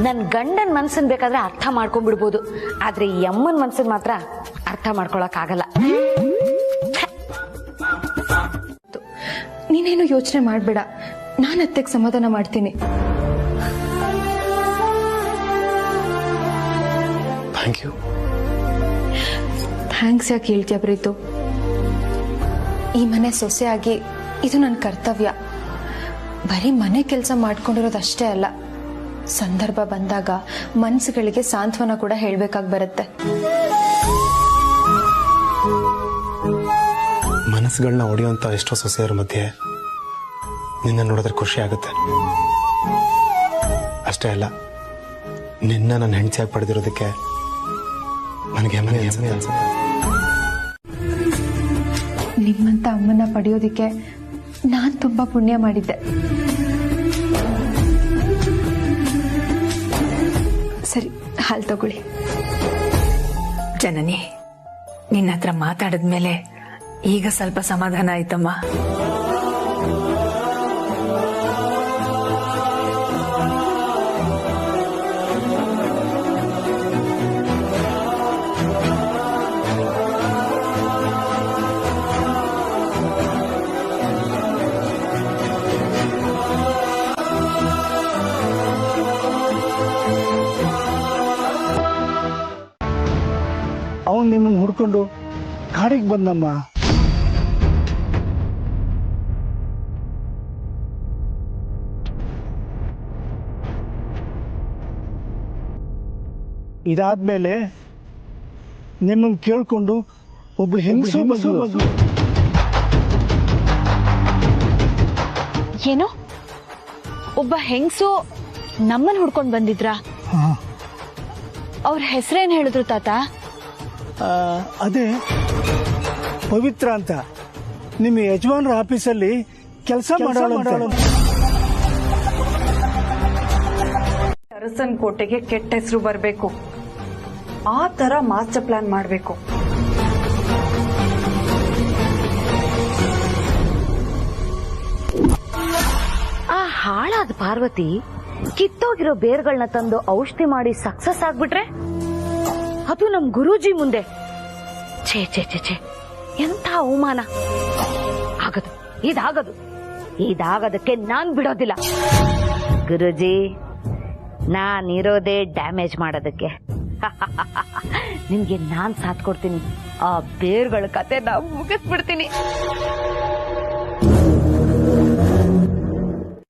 ನನ್ ಗಂಡನ್ ಮನ್ಸನ್ ಬೇಕಾದ್ರೆ ಅರ್ಥ ಮಾಡ್ಕೊಂಡ್ಬಿಡ್ಬೋದು, ಆದ್ರೆ ಈ ಅಮ್ಮನ್ ಮನ್ಸನ್ ಮಾತ್ರ ಅರ್ಥ ಮಾಡ್ಕೊಳಕ್ ಆಗಲ್ಲ. ನೀನೇನು ಯೋಚನೆ ಮಾಡ್ಬೇಡ, ನಾನು ಅತ್ತೆಗೆ ಸಮಾಧಾನ ಮಾಡ್ತೀನಿ. Thank you. ಥ್ಯಾಂಕ್ಸ್ ಯಾಕೆ ಹೇಳ್ತೀಯ ಪ್ರೀತು? ಈ ಮನೆ ಸೊಸೆ ಆಗಿ ಇದು ನನ್ನ ಕರ್ತವ್ಯ. ಬರೀ ಮನೆ ಕೆಲಸ ಮಾಡ್ಕೊಂಡಿರೋದಷ್ಟೇ ಅಲ್ಲ, ಸಂದರ್ಭ ಬಂದಾಗ ಮನಸ್ಸುಗಳಿಗೆ ಸಾಂತ್ವನ ಕೂಡ ಹೇಳ್ಬೇಕಾಗಿ ಬರುತ್ತೆ. ಮನಸ್ಸುಗಳನ್ನ ಒಡೆಯುವಂತ ಎಷ್ಟೋ ಸೊಸೆಯರ ಮಧ್ಯೆ ನಿನ್ನ ನೋಡಿದ್ರೆ ಖುಷಿ ಆಗುತ್ತೆ. ಅಷ್ಟೇ ಅಲ್ಲ, ನಿನ್ನ ನನ್ನ ಹೆಂಡತಿಯಾಗಿ ಪಡೆದಿರೋದಕ್ಕೆ ನನಗೆ ಹೆಮ್ಮೆ ಅನ್ಸುತ್ತೆ. ನಿಮ್ಮಂತ ಅಮ್ಮನ ಪಡೆಯೋದಿಕ್ಕೆ ನಾನ್ ತುಂಬಾ ಪುಣ್ಯ ಮಾಡಿದ್ದೆ. ಸರಿ, ಹಾಲು ತಗೊಳ್ಳಿ. ಜನನಿ, ನಿನ್ನ ಹತ್ರ ಮಾತಾಡಿದ್ಮೇಲೆ ಈಗ ಸ್ವಲ್ಪ ಸಮಾಧಾನ ಆಯ್ತಮ್ಮ. ಅವನು ನಿಮ್ಮನ್ನು ಹುಡ್ಕೊಂಡು ಕಾಡಿಗೆ ಬಂದಮ್ಮ. ಇದಾದ್ಮೇಲೆ ನಿಮ್ಮನ್ನು ಕೇಳ್ಕೊಂಡು ಒಬ್ಳು ಹೆಂಗಸು ಬಂದು. ಏನು, ಒಬ್ಬ ಹೆಂಗಸು ನಮ್ಮನ್ ಹುಡ್ಕೊಂಡ್ ಬಂದಿದ್ರಾ? ಅವ್ರ ಹೆಸರೇನ್ ಹೇಳಿದ್ರು ತಾತ? ಅದೇ ಪವಿತ್ರ ಅಂತ, ನಿಮ್ಮ ಯಜಮಾನ್ರ ಆಫೀಸಲ್ಲಿ ಕೆಲಸ ಮಾಡೋಳು. ಅರಸನ್ ಕೋಟೆಗೆ ಕೆಟ್ಟ ಹೆಸರು ಬರಬೇಕು, ಆ ತರ ಮಾಸ್ಟರ್ ಪ್ಲಾನ್ ಮಾಡಬೇಕು. ಆ ಹಾಳಾದ ಪಾರ್ವತಿ ಕಿತ್ತೋಗಿರೋ ಬೇರ್ಗಳನ್ನ ತಂದು ಔಷಧಿ ಮಾಡಿ ಸಕ್ಸಸ್ ಆಗ್ಬಿಟ್ರೆ, ಅದು ನಮ್ ಗುರೂಜಿ ಮುಂದೆ ಛೇ ಛೇ ಛೇ ಛೇ, ಎಂತ ಅವಮಾನ. ಆಗದು, ಇದಾಗದಕ್ಕೆ ನಾನ್ ಬಿಡೋದಿಲ್ಲ. ಗುರೂಜಿ, ನಾನಿರೋದೇ ಡ್ಯಾಮೇಜ್ ಮಾಡೋದಕ್ಕೆ. ನಿಮ್ಗೆ ನಾನ್ ಸಾಥ್ ಕೊಡ್ತೀನಿ. ಆ ಬೇರ್ಗಳ ಕತೆ ನಾ ಮುಗಿಸ್ಬಿಡ್ತೀನಿ.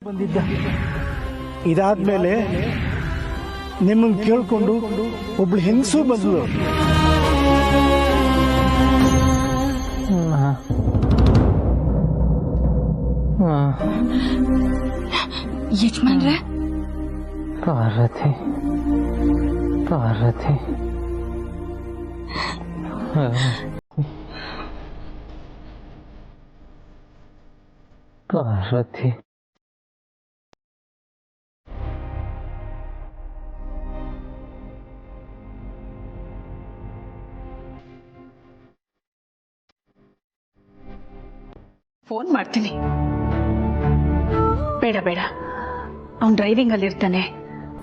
ಬಂದಿದ್ದ. ಇದಾದ್ಮೇಲೆ ನಿಮ್ಮನ್ನು ಕೇಳ್ಕೊಂಡು ಒಬ್ಳು ಹೆಂಗಸು ಬಂದ್ಲು. ಯಜಮಾನ್ರೆ, ಪಾರ್ವತಿ ಪಾರ್ವತಿ ಫೋನ್ ಮಾಡ್ತೀನಿ. ಬೇಡ ಬೇಡ, ಅವನ್ ಡ್ರೈವಿಂಗ್ ಅಲ್ಲಿ ಇರ್ತಾನೆ,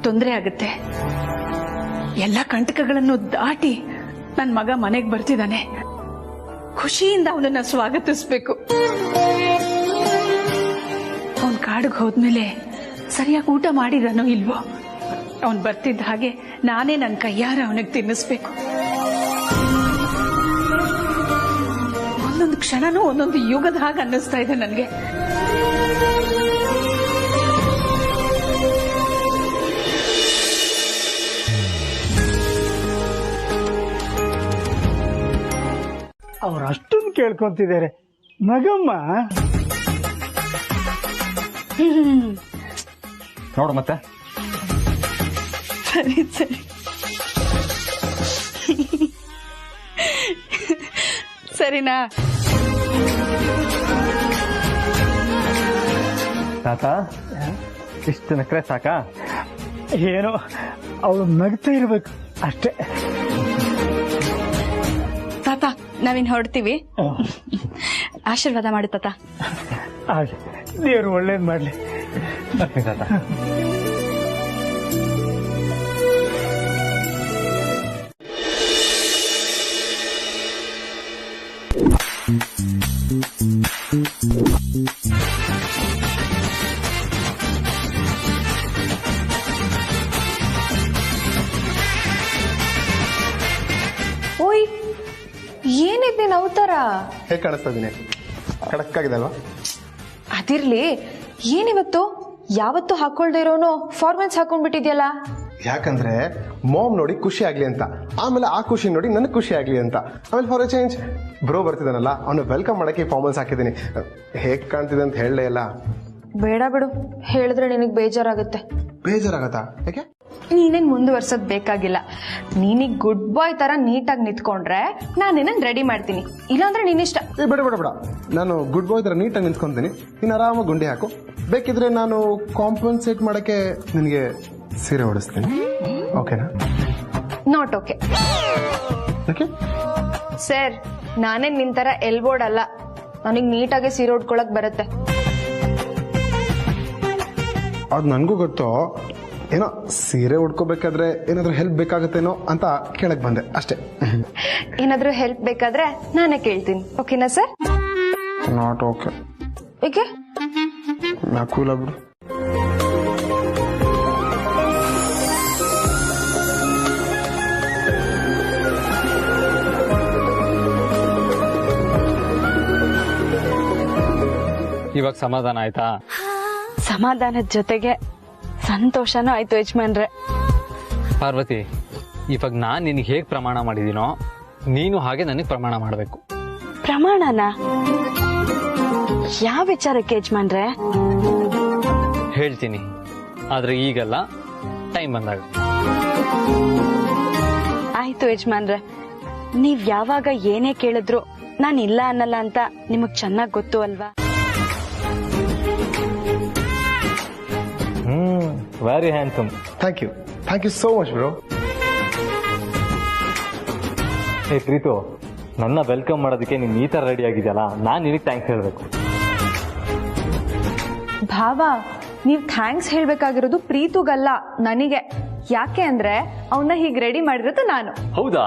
ತೊಂದರೆ ಆಗುತ್ತೆ. ಎಲ್ಲ ಕಂಟಕಗಳನ್ನು ದಾಟಿ ನನ್ನ ಮಗ ಮನೆಗೆ ಬರ್ತಿದ್ದಾನೆ. ಖುಷಿಯಿಂದ ಅವನನ್ನ ಸ್ವಾಗತಿಸ್ಬೇಕು. ಅವನ್ ಕಾಡಿಗೆ ಹೋದ್ಮೇಲೆ ಸರಿಯಾಗಿ ಊಟ ಮಾಡಿದಾನೋ ಇಲ್ವೋ, ಅವನ್ ಬರ್ತಿದ್ದ ಹಾಗೆ ನಾನೇ ನನ್ನ ಕೈಯಾರ ಅವನಿಗೆ ತಿನ್ನಿಸ್ಬೇಕು. ಒಂದೊಂದು ಕ್ಷಣನೂ ಒಂದೊಂದು ಯುಗದ ಹಾಗೆ ಅನ್ನಿಸ್ತಾ ಇದೆ ನನಗೆ. ಅವ್ರು ಅಷ್ಟೊಂದು ಕೇಳ್ಕೊಂತಿದ್ದಾರೆ. ಮಗಮ್ಮ ನೋಡು ಮತ್ತೆ. ಸರಿ ಸರಿ ಸರಿನಾ? ತಾತ ಇಷ್ಟು ನಕ್ರೆ ಸಾಕಾ? ಏನೋ ಅವಳು ನಗ್ತಾ ಇರ್ಬೇಕು ಅಷ್ಟೇ. ತಾತ ನಾವಿನ್ ಹೊರಡ್ತೀವಿ. ಆಶೀರ್ವಾದ ಮಾಡಿ ತಾತ. ಆಗ್ಲಿ, ದೇವ್ರು ಒಳ್ಳೇದ್ ಮಾಡ್ಲಿ. ತಾತ ಓಯ್, ಏನಿದ್ ನೀನ್ ಅವತಾರ? ಹೇಗೆ ಕಾಣಿಸ್ತಾ ಇದೀನಿ? ಖಡಕ್ ಆಗಿದೆ ಅಲ್ವಾ? ಅದಿರ್ಲಿ, ಏನಿವತ್ತು ಯಾವತ್ತು ಹಾಕೊಳ್ದೆ ಇರೋನು ಫಾರ್ಮಲ್ಸ್ ಹಾಕೊಂಡ್ಬಿಟ್ಟಿದ್ಯಲ್ಲ? ಯಾಕಂದ್ರೆ ಮಾಮ್ ನೋಡಿ ಖುಷಿ ಆಗ್ಲಿ ಅಂತ, ಆಮೇಲೆ ಆ ಖುಷಿ ನೋಡಿ ನನಗೆ ಖುಷಿ ಆಗ್ಲಿ ಅಂತ, ಆಮೇಲೆ ಫಾರ್ ಎ ಚೇಂಜ್ ಬ್ರೋ ಬರ್ತಿದ್ದಾನಲ್ಲ ಅವನು ವೆಲ್ಕಮ್ ಮಾಡಕ್ಕೆ ಫಾರ್ಮಲ್ಸ್ ಹಾಕಿದ್ದೀನಿ. ಹೇಗ್ ಕಾಣ್ತಿದೆ ಅಂತ ಹೇಳಲೇ ಇಲ್ಲ. ಬೇಡ ಬಿಡು, ಹೇಳಿದ್ರೆ ನಿನಗ್ ಬೇಜಾರಾಗುತ್ತೆ. ಬೇಜಾರಾಗತ್ತಾ? ಯಾಕೆ? ನೀನೇನ್ ಮುಂದುವರ್ಸೋದ್ ಬೇಕಾಗಿಲ್ಲ. ನೀನಿಗ್ ಗುಡ್ ಬಾಯ್ ತರ ನೀಟಾಗಿ ನಿಂತ್ಕೊಂಡ್ರೆ ನಾನು ನಿನ್ನ ರೆಡಿ ಮಾಡ್ತೀನಿ, ಇಲ್ಲಾಂದ್ರೆ ನಿನ್ನಿಷ್ಟ. ಬೇಡ ಬೇಡ ಬೇಡ, ನಾನು ಗುಡ್ ಬಾಯ್ ತರ ನೀಟಾಗಿ ನಿಂತ್ಕೊಂತೀನಿ, ನೀನು ಆರಾಮಾಗಿ ಗುಂಡಿ ಹಾಕು. ಬೇಕಿದ್ರೆ ನಾನು ಕಾಂಪನ್ಸೇಟ್ ಮಾಡಕ್ಕೆ ನಿನಗೆ ಸೀರೆ ಹೊಡಿಸ್ತೀನಿ, ಓಕೆನಾ? Not okay. ಓಕೆ ಸರ್, ನಾನೇನ್ ನಿನ್ ತರ ಎಲ್ಬೋರ್ಡ್ ಅಲ್ಲ, ನನಗ್ ನೀಟಾಗಿ ಸೀರೆ ಉಟ್ಕೊಳಕ್ ಬರುತ್ತೆ. ಅದು ನನಗೂ ಗೊತ್ತು. ಏನೋ ಸೀರೆ ಉಟ್ಕೋಬೇಕಾದ್ರೆ ಏನಾದ್ರೂ ಹೆಲ್ಪ್ ಬೇಕಾಗುತ್ತೇನೋ ಅಂತ ಕೇಳಕ್ ಬಂದೆ ಅಷ್ಟೇ. ಏನಾದ್ರೂ ಹೆಲ್ಪ್ ಬೇಕಾದ್ರೆ ನಾನೇ ಕೇಳ್ತೀನಿ, ಓಕೆನಾ ಸರ್? Not okay. ಏಕೆ? ನಾ ಕೂಲ ಬಿಡು. ಇವಾಗ ಸಮಾಧಾನ ಆಯ್ತಾ? ಸಮಾಧಾನದ ಜೊತೆಗೆ ಸಂತೋಷನೂ ಆಯ್ತು ಯಜಮಾನ್ರೆ. ಪಾರ್ವತಿ, ಇವಾಗ ನಾನ್ ನಿನಗೆ ಹೇಗ್ ಪ್ರಮಾಣ ಮಾಡಿದೀನೋ ನೀನು ಹಾಗೆ ನನಗೆ ಪ್ರಮಾಣ ಮಾಡಬೇಕು. ಪ್ರಮಾಣನ? ಯಾವ ವಿಚಾರಕ್ಕೆ ಯಜಮಾನ್ರೆ? ಹೇಳ್ತೀನಿ, ಆದ್ರೆ ಈಗಲ್ಲ, ಟೈಮ್ ಬಂದಾಗ. ಆಯ್ತು ಯಜಮಾನ್ರೆ, ನೀವ್ ಯಾವಾಗ ಏನೇ ಕೇಳಿದ್ರು ನಾನು ಇಲ್ಲ ಅನ್ನಲ್ಲ ಅಂತ ನಿಮಗ್ ಚೆನ್ನಾಗ್ ಗೊತ್ತು ಅಲ್ವಾ? Very handsome. Thank you so much bro. Hey Preetu, ನನ್ನ ವೆಲ್ಕಮ್ ಮಾಡೋದಕ್ಕೆ ನೀನ್ ಈ ತರ ರೆಡಿ ಆಗಿದೆಯಲ್ಲ, ನಾನ್ ನಿನಗೆ ಥ್ಯಾಂಕ್ಸ್ ಹೇಳ್ಬೇಕು. ಭಾವ, ನೀವ್ ಥ್ಯಾಂಕ್ಸ್ ಹೇಳ್ಬೇಕಾಗಿರೋದು ಪ್ರೀತುಗಲ್ಲ, ನನಗೆ. ಯಾಕೆ ಅಂದ್ರೆ ಅವನ್ನ ಹೀಗ್ ರೆಡಿ ಮಾಡಿರೋದು ನಾನು. ಹೌದಾ?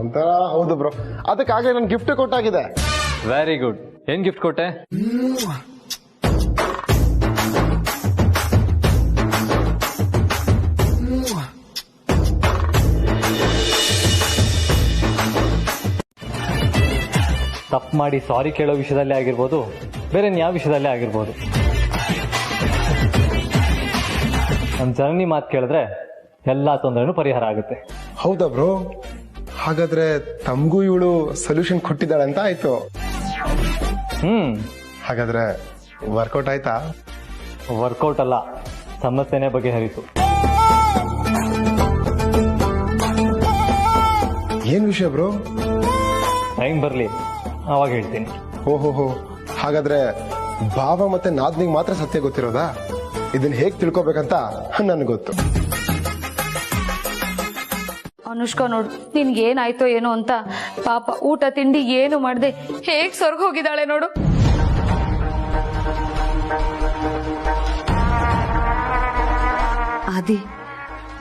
ಒಂಥರ ಹೌದು ಬ್ರೋ, ಅದಕ್ಕಾಗಲೇ ನನ್ ಗಿಫ್ಟ್ ಕೊಟ್ಟಾಗಿದೆ. Very good. ಏನ್ ಗಿಫ್ಟ್ ಕೊಟ್ಟೆ? ತಪ್ಪು ಮಾಡಿ ಸಾರಿ ಕೇಳೋ ವಿಷಯದಲ್ಲೇ ಆಗಿರ್ಬೋದು, ಬೇರೆ ಯಾವ ವಿಷಯದಲ್ಲೇ ಆಗಿರ್ಬೋದು, ನಮ್ಮ ಜನನಿ ಮಾತು ಕೇಳಿದ್ರೆ ಎಲ್ಲಾ ತೊಂದರೆನೂ ಪರಿಹಾರ ಆಗುತ್ತೆ. ಹೌದಾ ಬ್ರೋ? ಹಾಗಾದ್ರೆ ತಮಗೂ ಇವಳು ಸೊಲ್ಯೂಷನ್ ಕೊಟ್ಟಿದ್ದಾಳೆ ಅಂತ ಆಯ್ತು. ಹಾಗಾದ್ರೆ ವರ್ಕೌಟ್ ಆಯ್ತಾ? ವರ್ಕೌಟ್ ಅಲ್ಲ, ಸಮಸ್ಯೆನೇ ಬಗೆಹರಿತು. ಏನ್ ವಿಷಯ ಬ್ರೋ? ಟೈಮ್ ಬರ್ಲಿ ಅವಾಗ ಹೇಳ್ತೀನಿ. ಓಹೋ, ಹಾಗಾದ್ರೆ ಭಾವ ಮತ್ತೆ ನಾದ್ನಿಗೆ ಮಾತ್ರ ಸತ್ಯ ಗೊತ್ತಿರೋದಾ? ಇದನ್ನ ಹೇಗ್ ತಿಳ್ಕೊಬೇಕಂತ ನನಗೆ ಗೊತ್ತು. ಅನುಷ್ಕಾ ನೋಡು, ನಿನ್ಗೆ ಏನಾಯ್ತೋ ಏನೋ ಅಂತ ಪಾಪ ಊಟ ತಿಂಡಿ ಏನು ಮಾಡ್ದೆ ಹೇಗ್ ಸ್ವರ್ಗ ಹೋಗಿದ್ದಾಳೆ ನೋಡು. ಆದಿ,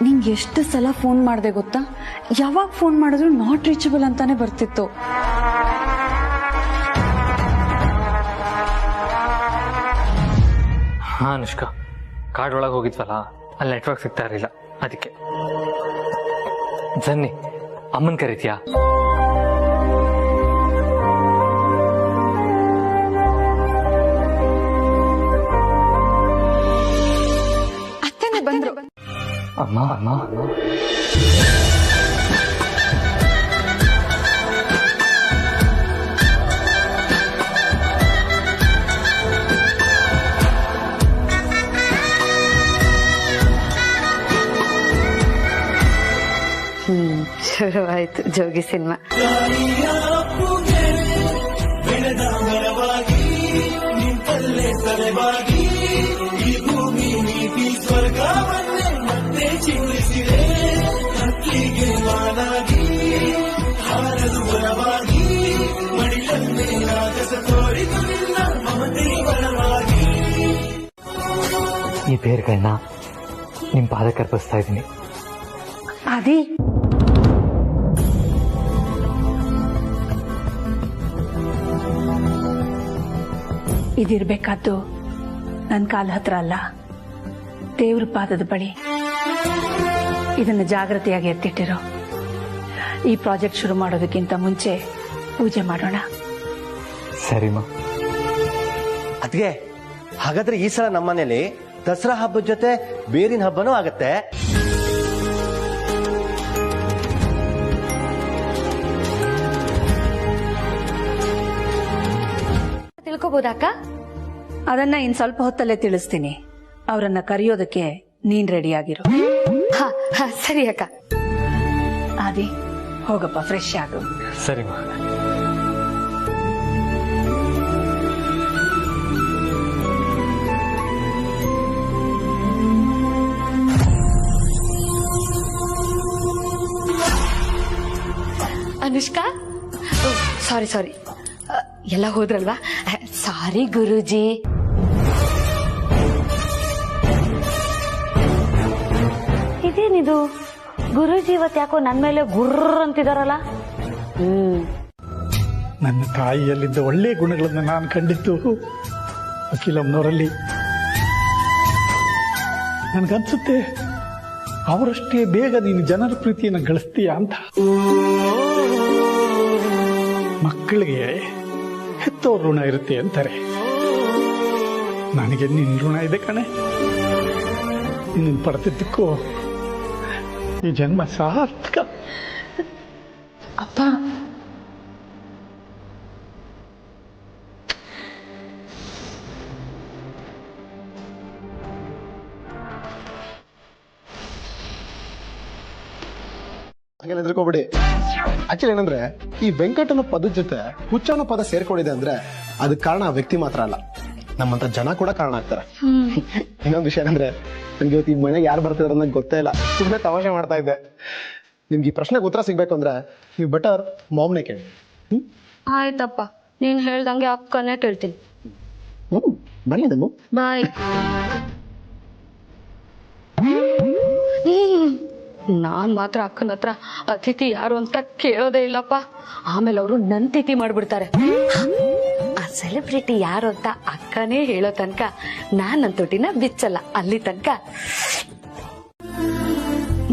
ನಿಂಗೆ ಎಷ್ಟು ಸಲ ಫೋನ್ ಮಾಡಿದೆ ಗೊತ್ತಾ? ಯಾವಾಗ ಫೋನ್ ಮಾಡಿದ್ರು ನಾಟ್ ರೀಚಬಲ್ ಅಂತಾನೆ ಬರ್ತಿತ್ತು. ಹಾ ಅನುಷ್ಕಾ, ಕಾಡ್ ಒಳಗೆ ಹೋಗಿದ್ವಲ್ಲ, ಅಲ್ಲಿ ನೆಟ್ವರ್ಕ್ ಸಿಗ್ತಾ ಇರಲಿಲ್ಲ. ಅದಕ್ಕೆ ಜನ್ನಿ ಅಮ್ಮನ್ ಕರೀತೀಯಾ? ಅತ್ತನೆ ಬಂದ್ರು. ಅಮ್ಮ ಅಮ್ಮ ಶುರುವಾಯ್ತು ಜೋಗಿ ಸಿನಿಮಾ. ಈ ಬೇರ್ಗಳನ್ನ ನಿಮ್ ಪಾದಕ್ಕೆ ಅರ್ಪಿಸ್ತಾ ಇದ್ದೀನಿ. ಆದಿ, ಇದಿರ್ಬೇಕಾದ್ದು ನನ್ನ ಕಾಲ ಹತ್ರ ಅಲ್ಲ, ದೇವ್ರ ಪಾದದ ಬಳಿ. ಇದನ್ನು ಜಾಗ್ರತೆಯಾಗಿ ಎತ್ತಿಟ್ಟಿರೋ. ಈ ಪ್ರಾಜೆಕ್ಟ್ ಶುರು ಮಾಡೋದಕ್ಕಿಂತ ಮುಂಚೆ ಪೂಜೆ ಮಾಡೋಣ. ಸರಿಮಾ. ಅದ್ಗೆ ಹಾಗಾದ್ರೆ ಈ ಸಲ ನಮ್ಮನೇಲಿ ದಸರಾ ಹಬ್ಬದ ಜೊತೆ ಬೇರಿನ ಹಬ್ಬನೂ ಆಗತ್ತೆ. ತಿಳ್ಕೊಬೋದಕ್ಕ? ಅದನ್ನ ಇನ್ ಸ್ವಲ್ಪ ಹೊತ್ತಲ್ಲೇ ತಿಳಿಸ್ತೀನಿ. ಅವರನ್ನ ಕರೆಯೋದಕ್ಕೆ ನೀನ್ ರೆಡಿ ಆಗಿರು. ಸರಿ ಅಕ್ಕ. ಆದಿ, ಹೋಗಪ್ಪ, ಫ್ರೆಶ್ ಆಗು. ಸರಿಮಾ. ಅನುಷ್ಕಾ, ಸಾರಿ ಎಲ್ಲ ಹೋದ್ರಲ್ವಾ? ಸಾರಿ ಗುರೂಜಿ. ಇದೇನಿದು ಗುರೂಜಿ ಇವತ್ತು ಯಾಕೋ ನನ್ ಮೇಲೆ ಗುರ್ರ ಅಂತಿದಾರಲ್ಲ? ನನ್ನ ತಾಯಿಯಲ್ಲಿದ್ದ ಒಳ್ಳೆ ಗುಣಗಳನ್ನು ನಾನು ಕಂಡಿದ್ದು ಅಖಿಲಮ್ಮನವರಲ್ಲಿ. ನನಗನ್ಸುತ್ತೆ ಅವರಷ್ಟೇ ಬೇಗ ನೀನು ಜನರ ಪ್ರೀತಿಯನ್ನು ಗಳಿಸ್ತೀಯ ಅಂತ. ಮಕ್ಕಳಿಗೆ ಹೆತ್ತೋರ್ ಋಣ ಇರುತ್ತೆ ಅಂತಾರೆ. ನನಗೆ ನಿನ್ನ ಋಣ ಇದೆ ಕಣೆ. ನಿನ್ನ ಪಡೆದಿದ್ದಕ್ಕೂ ಈ ಜನ್ಮ ಸಾರ್ಥಕ. ಅಪ್ಪ, ಹಾಗೆಲ್ಲ ತಿಳ್ಕೊಬಿಡಿ. ಆಕ್ಚುಲಿ ಏನಂದ್ರೆ, ಈ ವೆಂಕಟ್ ಅನ್ನೋ ಪದದ ಜೊತೆ ಹುಚ್ಚ ಅನ್ನೋ ಪದ ಸೇರ್ಕೊಂಡಿದೆ ಅಂದ್ರೆ ಅದಕ್ಕೆ ಕಾರಣ ಆ ವ್ಯಕ್ತಿ ಮಾತ್ರ ಅಲ್ಲ, ನಮ್ಮಂತ ಜನ ಕೂಡ ಕಾರಣ ಆಗ್ತಾರೆ. ಇನ್ನೊಂದು ವಿಷಯ ಏನಂದ್ರೆ, ನನ್ಗೆ ಇವತ್ತು ಈ ಮನೆಗೆ ಯಾರು ಬರ್ತಿದಾರೆ ಅನ್ನೋದು ಗೊತ್ತೇ ಇಲ್ಲ. ಸುಮ್ಮನೆ ತಮಾಷೆ ಮಾಡ್ತಾ ಇದ್ದೆ. ನಿಮ್ಗೆ ಈ ಪ್ರಶ್ನೆಗೆ ಉತ್ತರ ಸಿಗ್ಬೇಕು ಅಂದ್ರೆ ನೀವು ಬೆಟರ್ ಮಾಮ್ನೇ ಕೇಳಿ. ಆಯ್ತಪ್ಪ, ನೀನ್ ಹೇಳ್ದಂಗೆ ಅಕ್ಕನೇ ಕೇಳ್ತೀನಿ. ಬನ್ನಿ ಅದನ್ನು. ಬಾಯ್. ನಾನ್ ಮಾತ್ರ ಅಕ್ಕನ ಹತ್ರ ಅತಿಥಿ ಯಾರು ಅಂತ ಕೇಳೋದೇ ಇಲ್ಲಪ್ಪ. ಆಮೇಲೆ ಅವರು ನನ್ ತಿಥಿ ಮಾಡ್ಬಿಡ್ತಾರೆ. ಆ ಸೆಲೆಬ್ರಿಟಿ ಯಾರು ಅಂತ ಅಕ್ಕನೇ ಹೇಳೋ ತನಕ ನಾನ್ ನನ್ ತೊಟ್ಟಿನ ಬಿಚ್ಚಲ್ಲ. ಅಲ್ಲಿ ತನಕ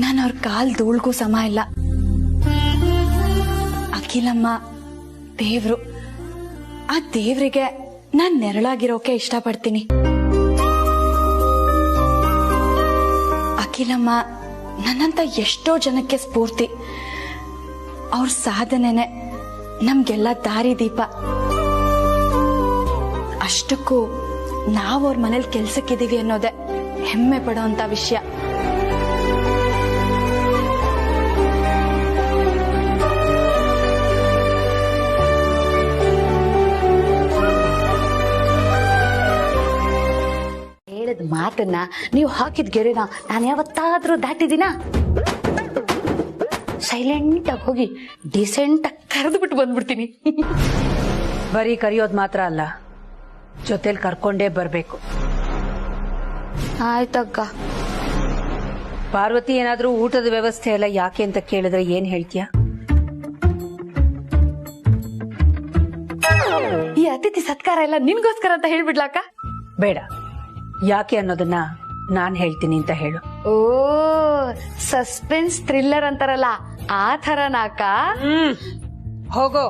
ನಾನು ಅವ್ರ ಕಾಲ್ ಧೂಳ್ಗೂ ಸಮ ಇಲ್ಲ. ಅಖಿಲಮ್ಮ ದೇವ್ರು. ಆ ದೇವ್ರಿಗೆ ನಾನ್ ನೆರಳಾಗಿರೋಕೆ ಇಷ್ಟಪಡ್ತೀನಿ. ಅಖಿಲಮ್ಮ ನನ್ನಂತ ಎಷ್ಟೋ ಜನಕ್ಕೆ ಸ್ಫೂರ್ತಿ. ಅವ್ರ ಸಾಧನೆನೆ ನಮ್ಗೆಲ್ಲ ದಾರಿ ದೀಪ. ಅಷ್ಟಕ್ಕೂ ನಾವ್ ಅವ್ರ ಮನೇಲಿ ಕೆಲ್ಸಕ್ಕಿದೀವಿ ಅನ್ನೋದೇ ಹೆಮ್ಮೆ ಪಡೋಂತ ವಿಷಯ. ಹೃದಯದ ಮಾತನ್ನ ನೀವು ಹಾಕಿದ ಗೆರೆನ ನಾನು ಯಾವತ್ತಾದ್ರೂ ದಾಟಿದ್ದೀನ? ಸೈಲೆಂಟ್ ಆಗಿ ಹೋಗಿ ಡಿಸೆಂಟ್ ಆಗಿ ಕರೆದು ಬಿಟ್ಟು ಬಂದ್ಬಿಡ್ತೀನಿ. ಬರೀ ಕರೆಯೋದ್ ಮಾತ್ರ ಅಲ್ಲ, ಜೊತೆಲಿ ಕರ್ಕೊಂಡೇ ಬರ್ಬೇಕು. ಆಯ್ತಕ್ಕ. ಪಾರ್ವತಿ ಏನಾದ್ರೂ ಊಟದ ವ್ಯವಸ್ಥೆ ಎಲ್ಲ ಯಾಕೆ ಅಂತ ಕೇಳಿದ್ರೆ ಏನ್ ಹೇಳ್ತೀಯ? ಈ ಅತಿಥಿ ಸತ್ಕಾರ ಎಲ್ಲ ನಿನ್ಗೋಸ್ಕರ ಅಂತ ಹೇಳ್ಬಿಡ್ಲಾಕ? ಬೇಡ, ಯಾಕೆ ಅನ್ನೋದನ್ನ ನಾನ್ ಹೇಳ್ತೀನಿ ಅಂತ ಹೇಳು. ಓ, ಸಸ್ಪೆನ್ಸ್ ಥ್ರಿಲ್ಲರ್ ಅಂತಾರಲ್ಲ ಆ ಥರನಾಕ? ಹೋಗೋ.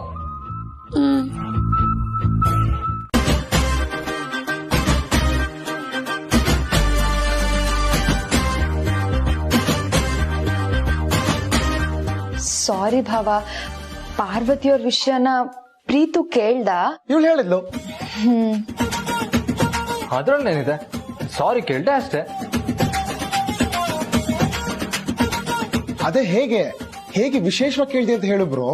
ಸಾರಿ ಭಾವ, ಪಾರ್ವತಿಯವ್ರ ವಿಷಯನ ಪ್ರೀತು ಕೇಳ್ದ? ಇವಳು ಹೇಳಿದ್ಲು. ಅದ್ರಲ್ಲೇನಿದೆ, ಸಾರಿ ಕೇಳ್ದೆ ಅಷ್ಟೇ. ಅದೇ ಹೇಗೆ ಹೇಗೆ ವಿಶೇಷವಾಗಿ ಕೇಳ್ದೆ ಅಂತ ಹೇಳು ಬ್ರೋ.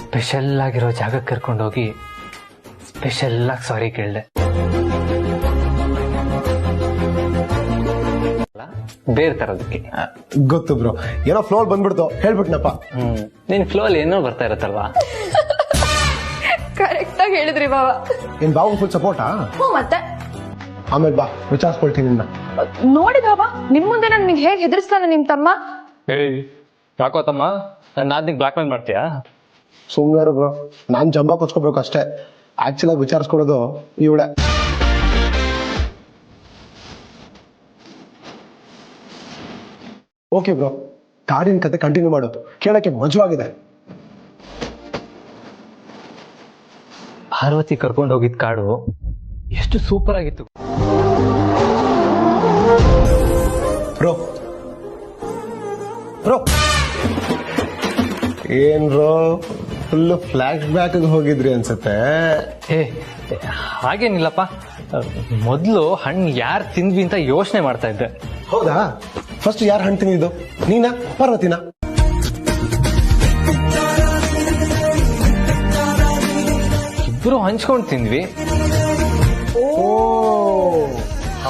ಸ್ಪೆಷಲ್ ಆಗಿರೋ ಜಾಗಕ್ಕೆ ಕರ್ಕೊಂಡೋಗಿ ಸ್ಪೆಷಲ್ ಆಗಿ ಸಾರಿ ಕೇಳ್ದೆ. ಬೇರೆ ತರೋದಕ್ಕೆ. ಗೊತ್ತು ಬ್ರೋ, ಏನೋ ಫ್ಲೋ ಬಂದ್ಬಿಡ್ತು, ಹೇಳ್ಬಿಟ್ನಪ್ಪ. ನಿನ್ ಫ್ಲೋ ಅಲ್ಲಿ ಏನೋ ಬರ್ತಾ ಇರತ್ತಲ್ವಾ? ಕರೆಕ್ಟ್ ಆಗಿ ಹೇಳಿದ್ರಿ ಭಾವ. ಏನ್ ಬಾವು ಫುಲ್ ಸಪೋರ್ಟಾ? ಮತ್ತೆ ಆಮೇಲೆ ಬಾ, ವಿಚಾರಿಸ್ಕೊಳ್ತೀನಿ ನಿನ್ನ. ನೋಡಿ ಭಾವ, ನಿಮ್ ಮುಂದೆ ನನ್ಗೆ ಹೇಗೆ ಹೆದರ್ಸ್ತಾನ ನಿಮ್ ತಮ್ಮ. ಯಾಕೋ ತಮ್ಮ, ನಾನ್ ಬ್ಲಾಕ್ ಮೇಲ್ ಮಾಡ್ತೀಯಾ? ಸುಮ್ಮನೆ ಬ್ರೋ, ನಾನ್ ಜಂಬ ಕೊಚ್ಕೋಬೇಕು ಅಷ್ಟೇ. ಆಕ್ಚುಲಿ ವಿಚಾರಿಸ್ಕೊಡೋದು ಇವಳೆ. ಓಕೆ ಬ್ರೋ, ಕಾಡಿನ ಕತೆ ಕಂಟಿನ್ಯೂ ಮಾಡೋದು, ಕೇಳಕ್ಕೆ ಮಜವಾಗಿದೆ. ಪಾರ್ವತಿ ಕರ್ಕೊಂಡು ಹೋಗಿದ್ ಕಾಡು ಎಷ್ಟು ಸೂಪರ್ ಆಗಿತ್ತು ಬ್ರೋ. ಬ್ರೋ ಏನ್ ಬ್ರೋ, ಫುಲ್ ಫ್ಲಾಶ್ ಬ್ಯಾಕ್ ಹೋಗಿದ್ರಿ ಅನ್ಸತ್ತೆ. ಹಾಗೇನಿಲ್ಲಪ್ಪ, ಮೊದ್ಲು ಹಣ್ಣು ಯಾರು ತಿಂದ್ವಿ ಅಂತ ಯೋಚನೆ ಮಾಡ್ತಾ ಇದ್ದೆ. ಹೌದಾ? ಫಸ್ಟ್ ಯಾರು ಹಣ್ಣು ತಿಂದಿದ್ದು, ನೀನಾ ಪಾರ್ವತಿನಾ? ಇಬ್ರು ಹಂಚ್ಕೊಂಡು ತಿಂದ್ವಿ.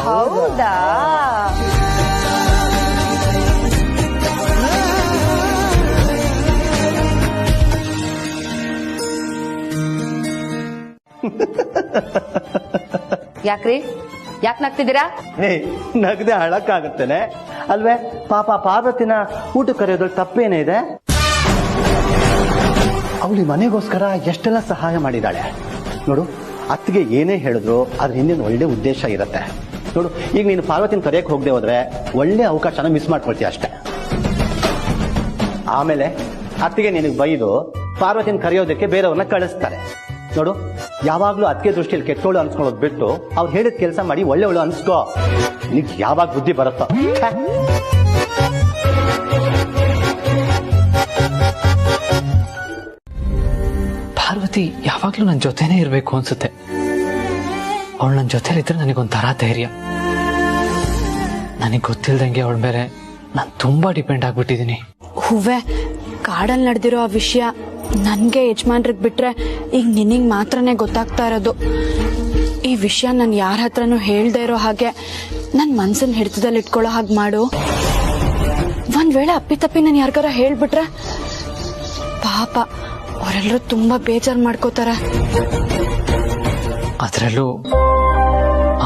ಹೌದಾ? ಯಾಕ್ರಿ, ಯಾಕೆ ನಗ್ತಿದ್ದೀರಾ? ನಗದೆ ಹಳಕ್ಕಾಗತ್ತೇನೆ ಅಲ್ವೇ? ಪಾಪ ಪಾರ್ವತಿನ ಊಟ ಕರೆಯೋದ್ರಲ್ಲಿ ತಪ್ಪೇನೇ ಇದೆ? ಅವಳಿ ಮನೆಗೋಸ್ಕರ ಎಷ್ಟೆಲ್ಲ ಸಹಾಯ ಮಾಡಿದಾಳೆ ನೋಡು. ಅತ್ತಿಗೆ ಏನೇ ಹೇಳಿದ್ರು ಅದ್ರ ಹಿಂದಿನ ಒಳ್ಳೆ ಉದ್ದೇಶ ಇರುತ್ತೆ ನೋಡು. ಈಗ ನೀನು ಪಾರ್ವತಿನ ಕರೆಯಕ್ಕೆ ಹೋಗದೆ ಹೋದ್ರೆ ಒಳ್ಳೆ ಅವಕಾಶನ ಮಿಸ್ ಮಾಡ್ಕೊಳ್ತೀಯ ಅಷ್ಟೇ. ಆಮೇಲೆ ಅತ್ತಿಗೆ ನಿನಗೆ ಬೈದು ಪಾರ್ವತಿನ ಕರೆಯೋದಕ್ಕೆ ಬೇರೆಯವ್ರನ್ನ ಕಳಿಸ್ತಾರೆ ನೋಡು. ಯಾವಾಗ್ಲೂ ಅತ್ತಿಗೆ ದೃಷ್ಟಿಯಲ್ಲಿ ಕೆಟ್ಟೋಳು ಅನ್ಸ್ಕೊಳ್ಳೋದು ಬಿಟ್ಟು ಅವ್ರು ಹೇಳಿದ ಕೆಲಸ ಮಾಡಿ ಒಳ್ಳೆ ಒಳ್ಳೆ ಅನ್ಸ್ಕೋ. ನಿನಗೆ ಯಾವಾಗ ಬುದ್ಧಿ ಬರುತ್ತೋ. ಪಾರ್ವತಿ ಯಾವಾಗ್ಲೂ ನನ್ನ ಜೊತೆನೇ ಇರ್ಬೇಕು ಅನ್ಸುತ್ತೆ. ಅವಳು ನನ್ನ ಜೊತೆಲಿದ್ರೆ ನನಗೊಂಥರ ಧೈರ್ಯ. ನನಗೆ ಗೊತ್ತಿಲ್ದಂಗೆ ಅವಳ ಮೇಲೆ ನಾನು ತುಂಬಾ ಡಿಪೆಂಡ್ ಆಗ್ಬಿಟ್ಟಿದೀನಿ. ಹೂವೆ, ಕಾಡಲ್ಲಿ ನಡೆದಿರೋ ಆ ವಿಷಯ ನನ್ಗೆ ಯಜಮಾನ್ರಿಗೆ ಬಿಟ್ರೆ ಈಗ ನಿನಗ್ ಮಾತ್ರನೇ ಗೊತ್ತಾಗ್ತಾ ಇರೋದು. ಈ ವಿಷಯ ನಾನು ಯಾರ ಹತ್ರನೂ ಹೇಳ್ದೆ ಇರೋ ಹಾಗೆ ನನ್ ಮನ್ಸನ್ ಹಿಡಿತದಲ್ಲಿ ಇಟ್ಕೊಳ್ಳೋ ಹಾಗೆ ಮಾಡು. ಒಂದ್ ವೇಳೆ ಅಪ್ಪಿತಪ್ಪಿ ನಾನು ಯಾರಿಗಾರ ಹೇಳ್ಬಿಟ್ರೆ ಪಾಪ ಅವರೆಲ್ಲರೂ ತುಂಬಾ ಬೇಜಾರ್ ಮಾಡ್ಕೋತಾರೆ. ಅದ್ರಲ್ಲೂ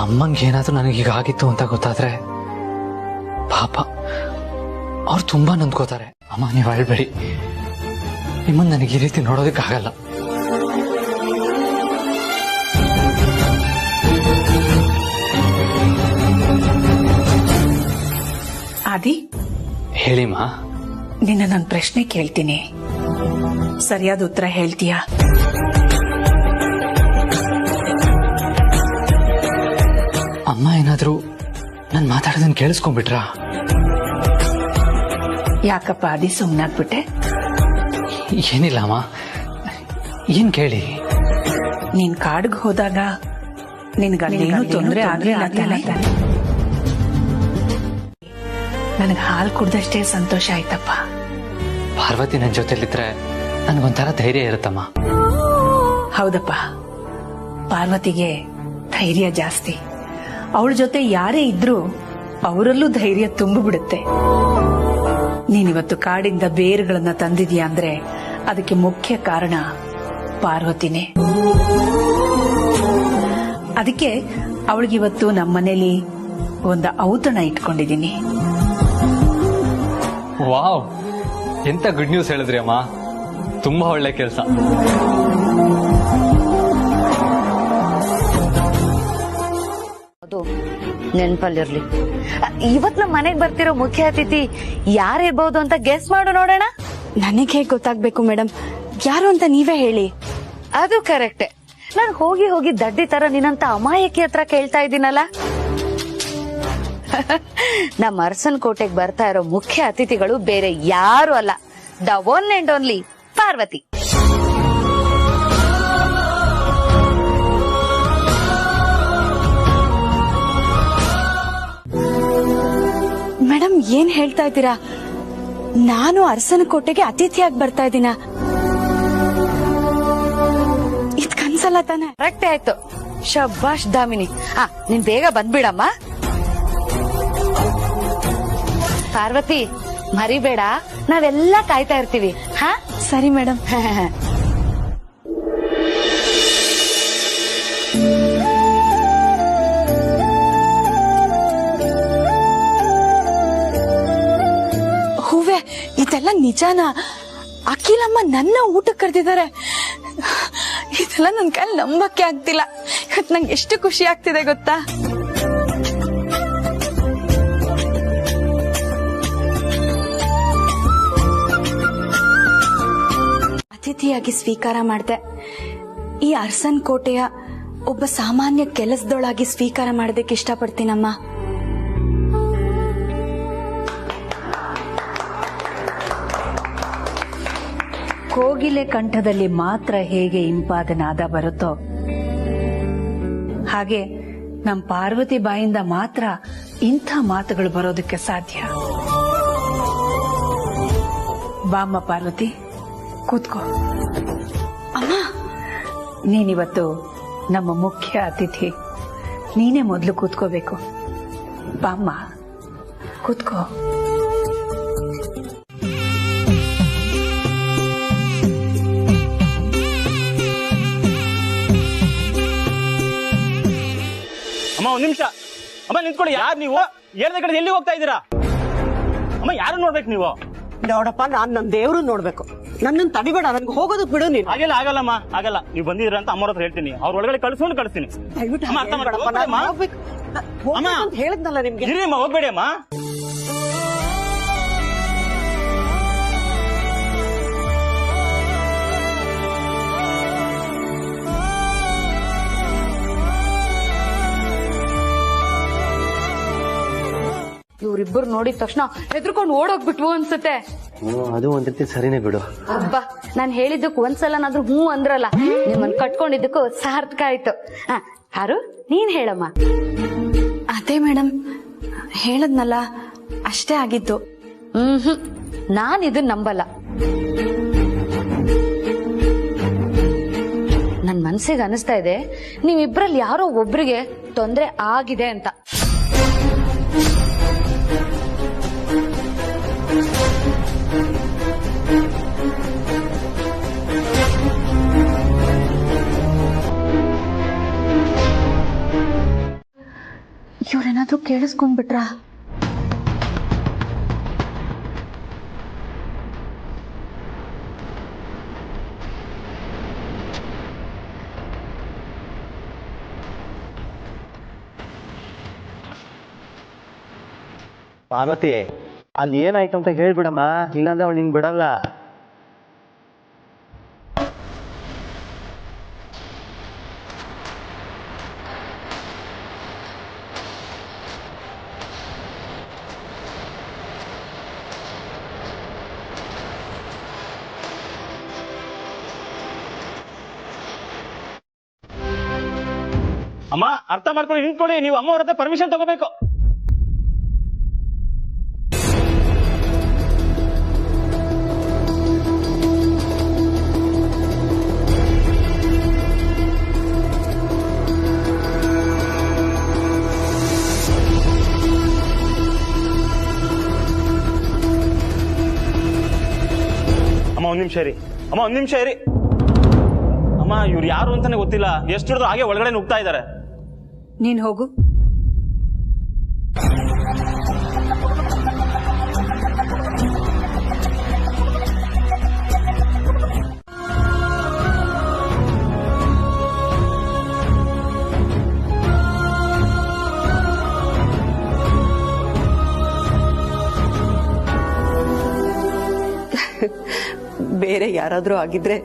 ಅಮ್ಮಂಗೆ ಏನಾದ್ರೂ ನನಗೀಗ ಆಗಿತ್ತು ಅಂತ ಗೊತ್ತಾದ್ರೆ ಪಾಪ ಅವ್ರು ತುಂಬಾ ನೊಂದ್ಕೋತಾರೆ. ಅಮ್ಮ, ನೀವು ಅಳ್ಬೇಡಿ, ನಿಮ್ಮನ್ನ ನನಗೆ ಈ ರೀತಿ ನೋಡೋದಕ್ಕಾಗಲ್ಲ. ಆದಿ, ಹೇಳಿಮ್ಮ. ನಿನ್ನ ನನ್ನ ಪ್ರಶ್ನೆ ಕೇಳ್ತೀನಿ, ಸರಿಯಾದ ಉತ್ತರ ಹೇಳ್ತೀಯಾ? ಅಮ್ಮ ಏನಾದ್ರೂ ನಾನು ಮಾತಾಡೋದನ್ನ ಕೇಳಿಸ್ಕೊಂಡ್ಬಿಟ್ರಾ? ಯಾಕಪ್ಪ ಆದಿ ಸುಮ್ಮನಾಗ್ಬಿಟ್ಟೆ? ಏನಿಲ್ಲ ಅಮ್ಮ, ಏನ್ ಕೇಳಿ. ನೀನ್ ಕಾಡ್ಗೆ ಹೋದಾಗ ನಿನ್ಗೇನು ತೊಂದರೆ ಆಗ್ಲಿಲ್ಲ ತಾನೆ? ನನಗೆ ಹಾಲು ಕುಡ್ದಷ್ಟೇ ಸಂತೋಷ ಆಯ್ತಪ್ಪ. ಪಾರ್ವತಿ ನನ್ನ ಜೊತೆಲಿದ್ರೆ ನನ್ಗೊಂಥರ ಧೈರ್ಯ ಇರುತ್ತಮ್ಮ. ಹೌದಪ್ಪ, ಪಾರ್ವತಿಗೆ ಧೈರ್ಯ ಜಾಸ್ತಿ. ಅವಳ ಜೊತೆ ಯಾರೇ ಇದ್ರೂ ಅವರಲ್ಲೂ ಧೈರ್ಯ ತುಂಬಿಬಿಡುತ್ತೆ. ನೀನಿವತ್ತು ಕಾಡಿಂದ ಬೇರುಗಳನ್ನ ತಂದಿದ್ಯಾ ಅಂದ್ರೆ ಅದಕ್ಕೆ ಮುಖ್ಯ ಕಾರಣ ಪಾರ್ವತಿನೇ. ಅದಕ್ಕೆ ಅವಳಿಗಿವತ್ತು ನಮ್ಮನೇಲಿ ಒಂದು ಔತಣ ಇಟ್ಕೊಂಡಿದ್ದೀನಿ. ವಾವ್, ಎಂತ ಗುಡ್ ನ್ಯೂಸ್ ಹೇಳಿದ್ರಿ ಅಮ್ಮ. ತುಂಬಾ ಒಳ್ಳೆ ಕೆಲಸ. ಅದು ನೆನ್ಪಲ್ಲಿರ್ಲಿ. ಇವತ್ ನಮ್ ಮನೆಗ್ ಬರ್ತಿರೋ ಮುಖ್ಯ ಅತಿಥಿ ಯಾರಿರ್ಬಹುದು ಅಂತ ಗೆಸ್ ಮಾಡು ನೋಡೋಣ. ನನಗೆ ಹೇಗೆ ಗೊತ್ತಾಗ್ಬೇಕು ಮೇಡಮ್? ಯಾರು ಅಂತ ನೀವೇ ಹೇಳಿ. ಅದು ಕರೆಕ್ಟೆ. ನಾನು ಹೋಗಿ ಹೋಗಿ ದಡ್ಡಿ ತರ ನಿನ್ನಂತ ಅಮಾಯಕಿ ಹತ್ರ ಕೇಳ್ತಾ ಇದ್ದೀನಲ್ಲ. ನಮ್ಮ ಅರಸನ್ ಕೋಟೆಗೆ ಬರ್ತಾ ಇರೋ ಮುಖ್ಯ ಅತಿಥಿಗಳು ಬೇರೆ ಯಾರು ಅಲ್ಲ, the one and only Parvati. Madam, ಏನ್ ಹೇಳ್ತಾ ಇದ್ದೀರಾ? ನಾನು ಅರಸನ ಕೋಟೆಗೆ ಅತಿಥಿಯಾಗಿ ಬರ್ತಾ ಇದ್ದೀನ? ಇದ್ ಕನ್ಸಲ್ಲ ತಾನೆ? ಕರೆಕ್ಟ್ ಆಯ್ತು. ಶಬ್ಬಾಷ್ ದಾಮಿನಿ. ನೀನ್ ಬೇಗ ಬಂದ್ಬಿಡಮ್ಮ. ಪಾರ್ವತಿ, ಮರಿಬೇಡ, ನಾವೆಲ್ಲ ಕಾಯ್ತಾ ಇರ್ತೀವಿ. ಹಾ, ಸರಿ ಮೇಡಮ್. ಹೂವೆ, ಇದೆಲ್ಲ ನಿಜಾನ? ಅಖಿಲಮ್ಮ ನನ್ನ ಊಟಕ್ಕೆ ಕರೆದಿದ್ದಾರೆ. ಇದೆಲ್ಲ ನನ್ ಕೈಲಿ ನಂಬಕ್ಕೆ ಆಗ್ತಿಲ್ಲ. ಇವತ್ತು ನಂಗೆ ಎಷ್ಟು ಖುಷಿ ಆಗ್ತಿದೆ ಗೊತ್ತಾ? ಅತಿಥಿಯಾಗಿ ಸ್ವೀಕಾರ ಮಾಡಿದೆ. ಈ ಅರಸನ್ ಕೋಟೆಯ ಒಬ್ಬ ಸಾಮಾನ್ಯ ಕೆಲಸದೊಳಾಗಿ ಸ್ವೀಕಾರ ಮಾಡೋದಕ್ಕೆ ಇಷ್ಟಪಡ್ತೀನಮ್ಮ. ಕೋಗಿಲೆ ಕಂಠದಲ್ಲಿ ಮಾತ್ರ ಹೇಗೆ ಇಂಪಾದ ನಾದ ಬರುತ್ತೋ ಹಾಗೆ ನಮ್ ಪಾರ್ವತಿ ಬಾಯಿಂದ ಮಾತ್ರ ಇಂಥ ಮಾತುಗಳು ಬರೋದಕ್ಕೆ ಸಾಧ್ಯ. ಬಾಮ್ಮ ಪಾರ್ವತಿ, ಕೂತ್ಕೋ. ಅಮ್ಮ, ನೀನಿವತ್ತು ನಮ್ಮ ಮುಖ್ಯ ಅತಿಥಿ. ನೀನೇ ಮೊದಲು ಕೂತ್ಕೋಬೇಕು. ಬಾಮ್ಮ, ಕೂತ್ಕೋ. ಅಮ್ಮ, ಒಂದ್ ನಿಮಿಷ. ಅಮ್ಮ ನಿಂತ್ಕೊಳ್ಳಿ. ಯಾರು ನೀವು? ಹೇಳ್ದ ಕಡೆ ಎಲ್ಲಿ ಹೋಗ್ತಾ ಇದ್ದೀರಾ? ಅಮ್ಮ, ಯಾರು ನೋಡ್ಬೇಕು ನೀವು? ನೋಡಪ್ಪ, ನಾನ್ ನನ್ ದೇವ್ರು ನೋಡ್ಬೇಕು. ನನ್ನನ್ನು ತಡಿಬೇಡ, ನನ್ಗೆ ಹೋಗೋದಕ್ ಬಿಡು ನೀನು. ಆಗಲ್ಲ, ಆಗಲ್ಲಮ್ಮ, ಆಗಲ್ಲ. ನೀವು ಬಂದಿದ್ರ ಅಂತ ಅಮ್ಮರ ಹತ್ರ ಹೇಳ್ತೀನಿ. ಅವ್ರ ಒಳಗಡೆ ಕಳಿಸ್ಕೊಂಡು ಕಳಿಸ್ತೀನಿ. ಅಮ್ಮ, ಅರ್ಥ ಮಾಡ್ಕೊಳಪ್ಪ. ಹೇಳಿದ್ನಲ್ಲ ನಿಮ್ಗೆ. ಇರಿ ಅಮ್ಮ, ಹೋಗ್ಬೇಡಿ ಅಮ್ಮ. ಇವ್ರಿಬ್ಬರು ನೋಡಿದ ತಕ್ಷಣ ಹೆದರ್ಕೊಂಡು ಓಡೋಗ್ಬಿಟ್ವು ಅನ್ಸುತ್ತೆ. ಅದು ಒಂದ್ ರೀತಿ ಸರಿನೇ ಬಿಡು. ಅಬ್ಬಾ, ನಾನ್ ಹೇಳಿದ್ದಕ್ಕೂ ಒಂದ್ಸಲನಾದ್ರೂ ಹ್ಞೂ ಅಂದ್ರಲ್ಲ. ನಿಮ್ಮನ್ ಕಟ್ಕೊಂಡಿದ್ದಕ್ಕೂ ಸಾರ್ಥಕ ಆಯ್ತು. ಯಾರು ನೀನ್ ಹೇಳಮ್ಮ. ಅದೇ ಮೇಡಮ್, ಹೇಳದ್ನಲ್ಲ, ಅಷ್ಟೇ ಆಗಿದ್ದು. ನಾನ್ ಇದನ್ ನಂಬಲ್ಲ. ನನ್ ಮನ್ಸಿಗೆ ಅನಿಸ್ತಾ ಇದೆ ನೀವಿಬ್ರಲ್ಲಿ ಯಾರೋ ಒಬ್ರಿಗೆ ತೊಂದ್ರೆ ಆಗಿದೆ ಅಂತ. ಇವ್ರೇನಾದ್ರೂ ಕೇಳಿಸ್ಕೊಂಡ್ಬಿಟ್ರಾ? ಪಾರ್ವತಿ, ಅಲ್ಲಿ ಏನಾಯ್ತು ಅಂತ ಹೇಳ್ಬಿಡಮ್ಮ, ಇಲ್ಲಾಂದ್ರೆ ಅವಳು ನಿಂಗೆ ಬಿಡಲ್ಲ. ಅಮ್ಮ, ಅರ್ಥ ಮಾಡ್ಕೊಳ್ಳಿ, ನಿಂತ್ಕೊಳ್ಳಿ. ನೀವು ಅಮ್ಮವ್ರ ಹತ್ರ ಪರ್ಮಿಷನ್ ತಗೋಬೇಕು. ಒಂದ್ ನಿಮಿಷ ಇರಿ ಅಮ್ಮ, ಒಂದ್ ನಿಮಿಷ ಇರಿ ಅಮ್ಮ. ಇವ್ರು ಯಾರು ಅಂತಾನೆ ಗೊತ್ತಿಲ್ಲ, ಎಷ್ಟು ಹಿಡಿದ್ರು ಹಾಗೆ ಒಳಗಡೆ ನುಗ್ತಾ ಇದ್ದಾರೆ. ನೀನ್ ಹೋಗು. ಬೇರೆ ಯಾರಾದ್ರೂ ಆಗಿದ್ರೆ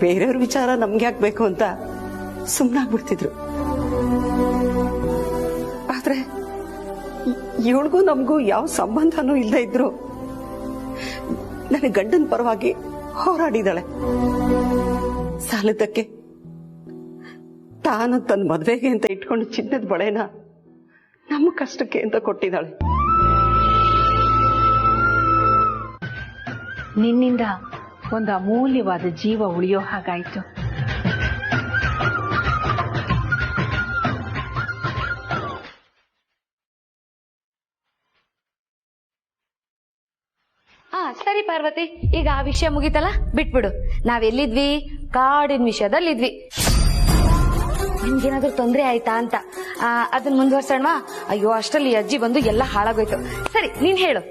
ಬೇರೆಯವ್ರ ವಿಚಾರ ನಮ್ಗೆ ಹಾಕ್ಬೇಕು ಅಂತ ಸುಮ್ಮನಾಗ್ಬಿಡ್ತಿದ್ರು. ಆದ್ರೆ ಇವಳಿಗೂ ನಮಗೂ ಯಾವ ಸಂಬಂಧನೂ ಇಲ್ಲದೆ ಇದ್ರು ನನ್ನ ಗಂಡನ ಪರವಾಗಿ ಹೋರಾಡಿದಾಳೆ. ಸಾಲದಕ್ಕೆ ತಾನು ತನ್ನ ಮದ್ವೆಗೆ ಅಂತ ಇಟ್ಕೊಂಡು ಚಿನ್ನದ ಬಳೆನ ನಮ್ಮ ಕಷ್ಟಕ್ಕೆ ಅಂತ ಕೊಟ್ಟಿದ್ದಾಳೆ. ನಿನ್ನಿಂದ ಒಂದು ಅಮೂಲ್ಯವಾದ ಜೀವ ಉಳಿಯೋ ಹಾಗಾಯ್ತು. ಸರಿ ಪಾರ್ವತಿ, ಈಗ ಆ ವಿಷಯ ಮುಗೀತಲ್ಲ, ಬಿಟ್ಬಿಡು. ನಾವೆಲ್ಲಿದ್ವಿ? ಕಾಡಿನ ವಿಷಯದಲ್ಲಿದ್ವಿ. ನಿಮ್ಗೇನಾದ್ರೂ ತೊಂದರೆ ಆಯ್ತಾ ಅಂತ ಅದನ್ನ ಮುಂದುವರ್ಸೋಣವಾ? ಅಯ್ಯೋ, ಅಷ್ಟರಲ್ಲಿ ಅಜ್ಜಿ ಬಂದು ಎಲ್ಲ ಹಾಳಾಗೋಯ್ತು. ಸರಿ, ನೀನ್ ಹೇಳು.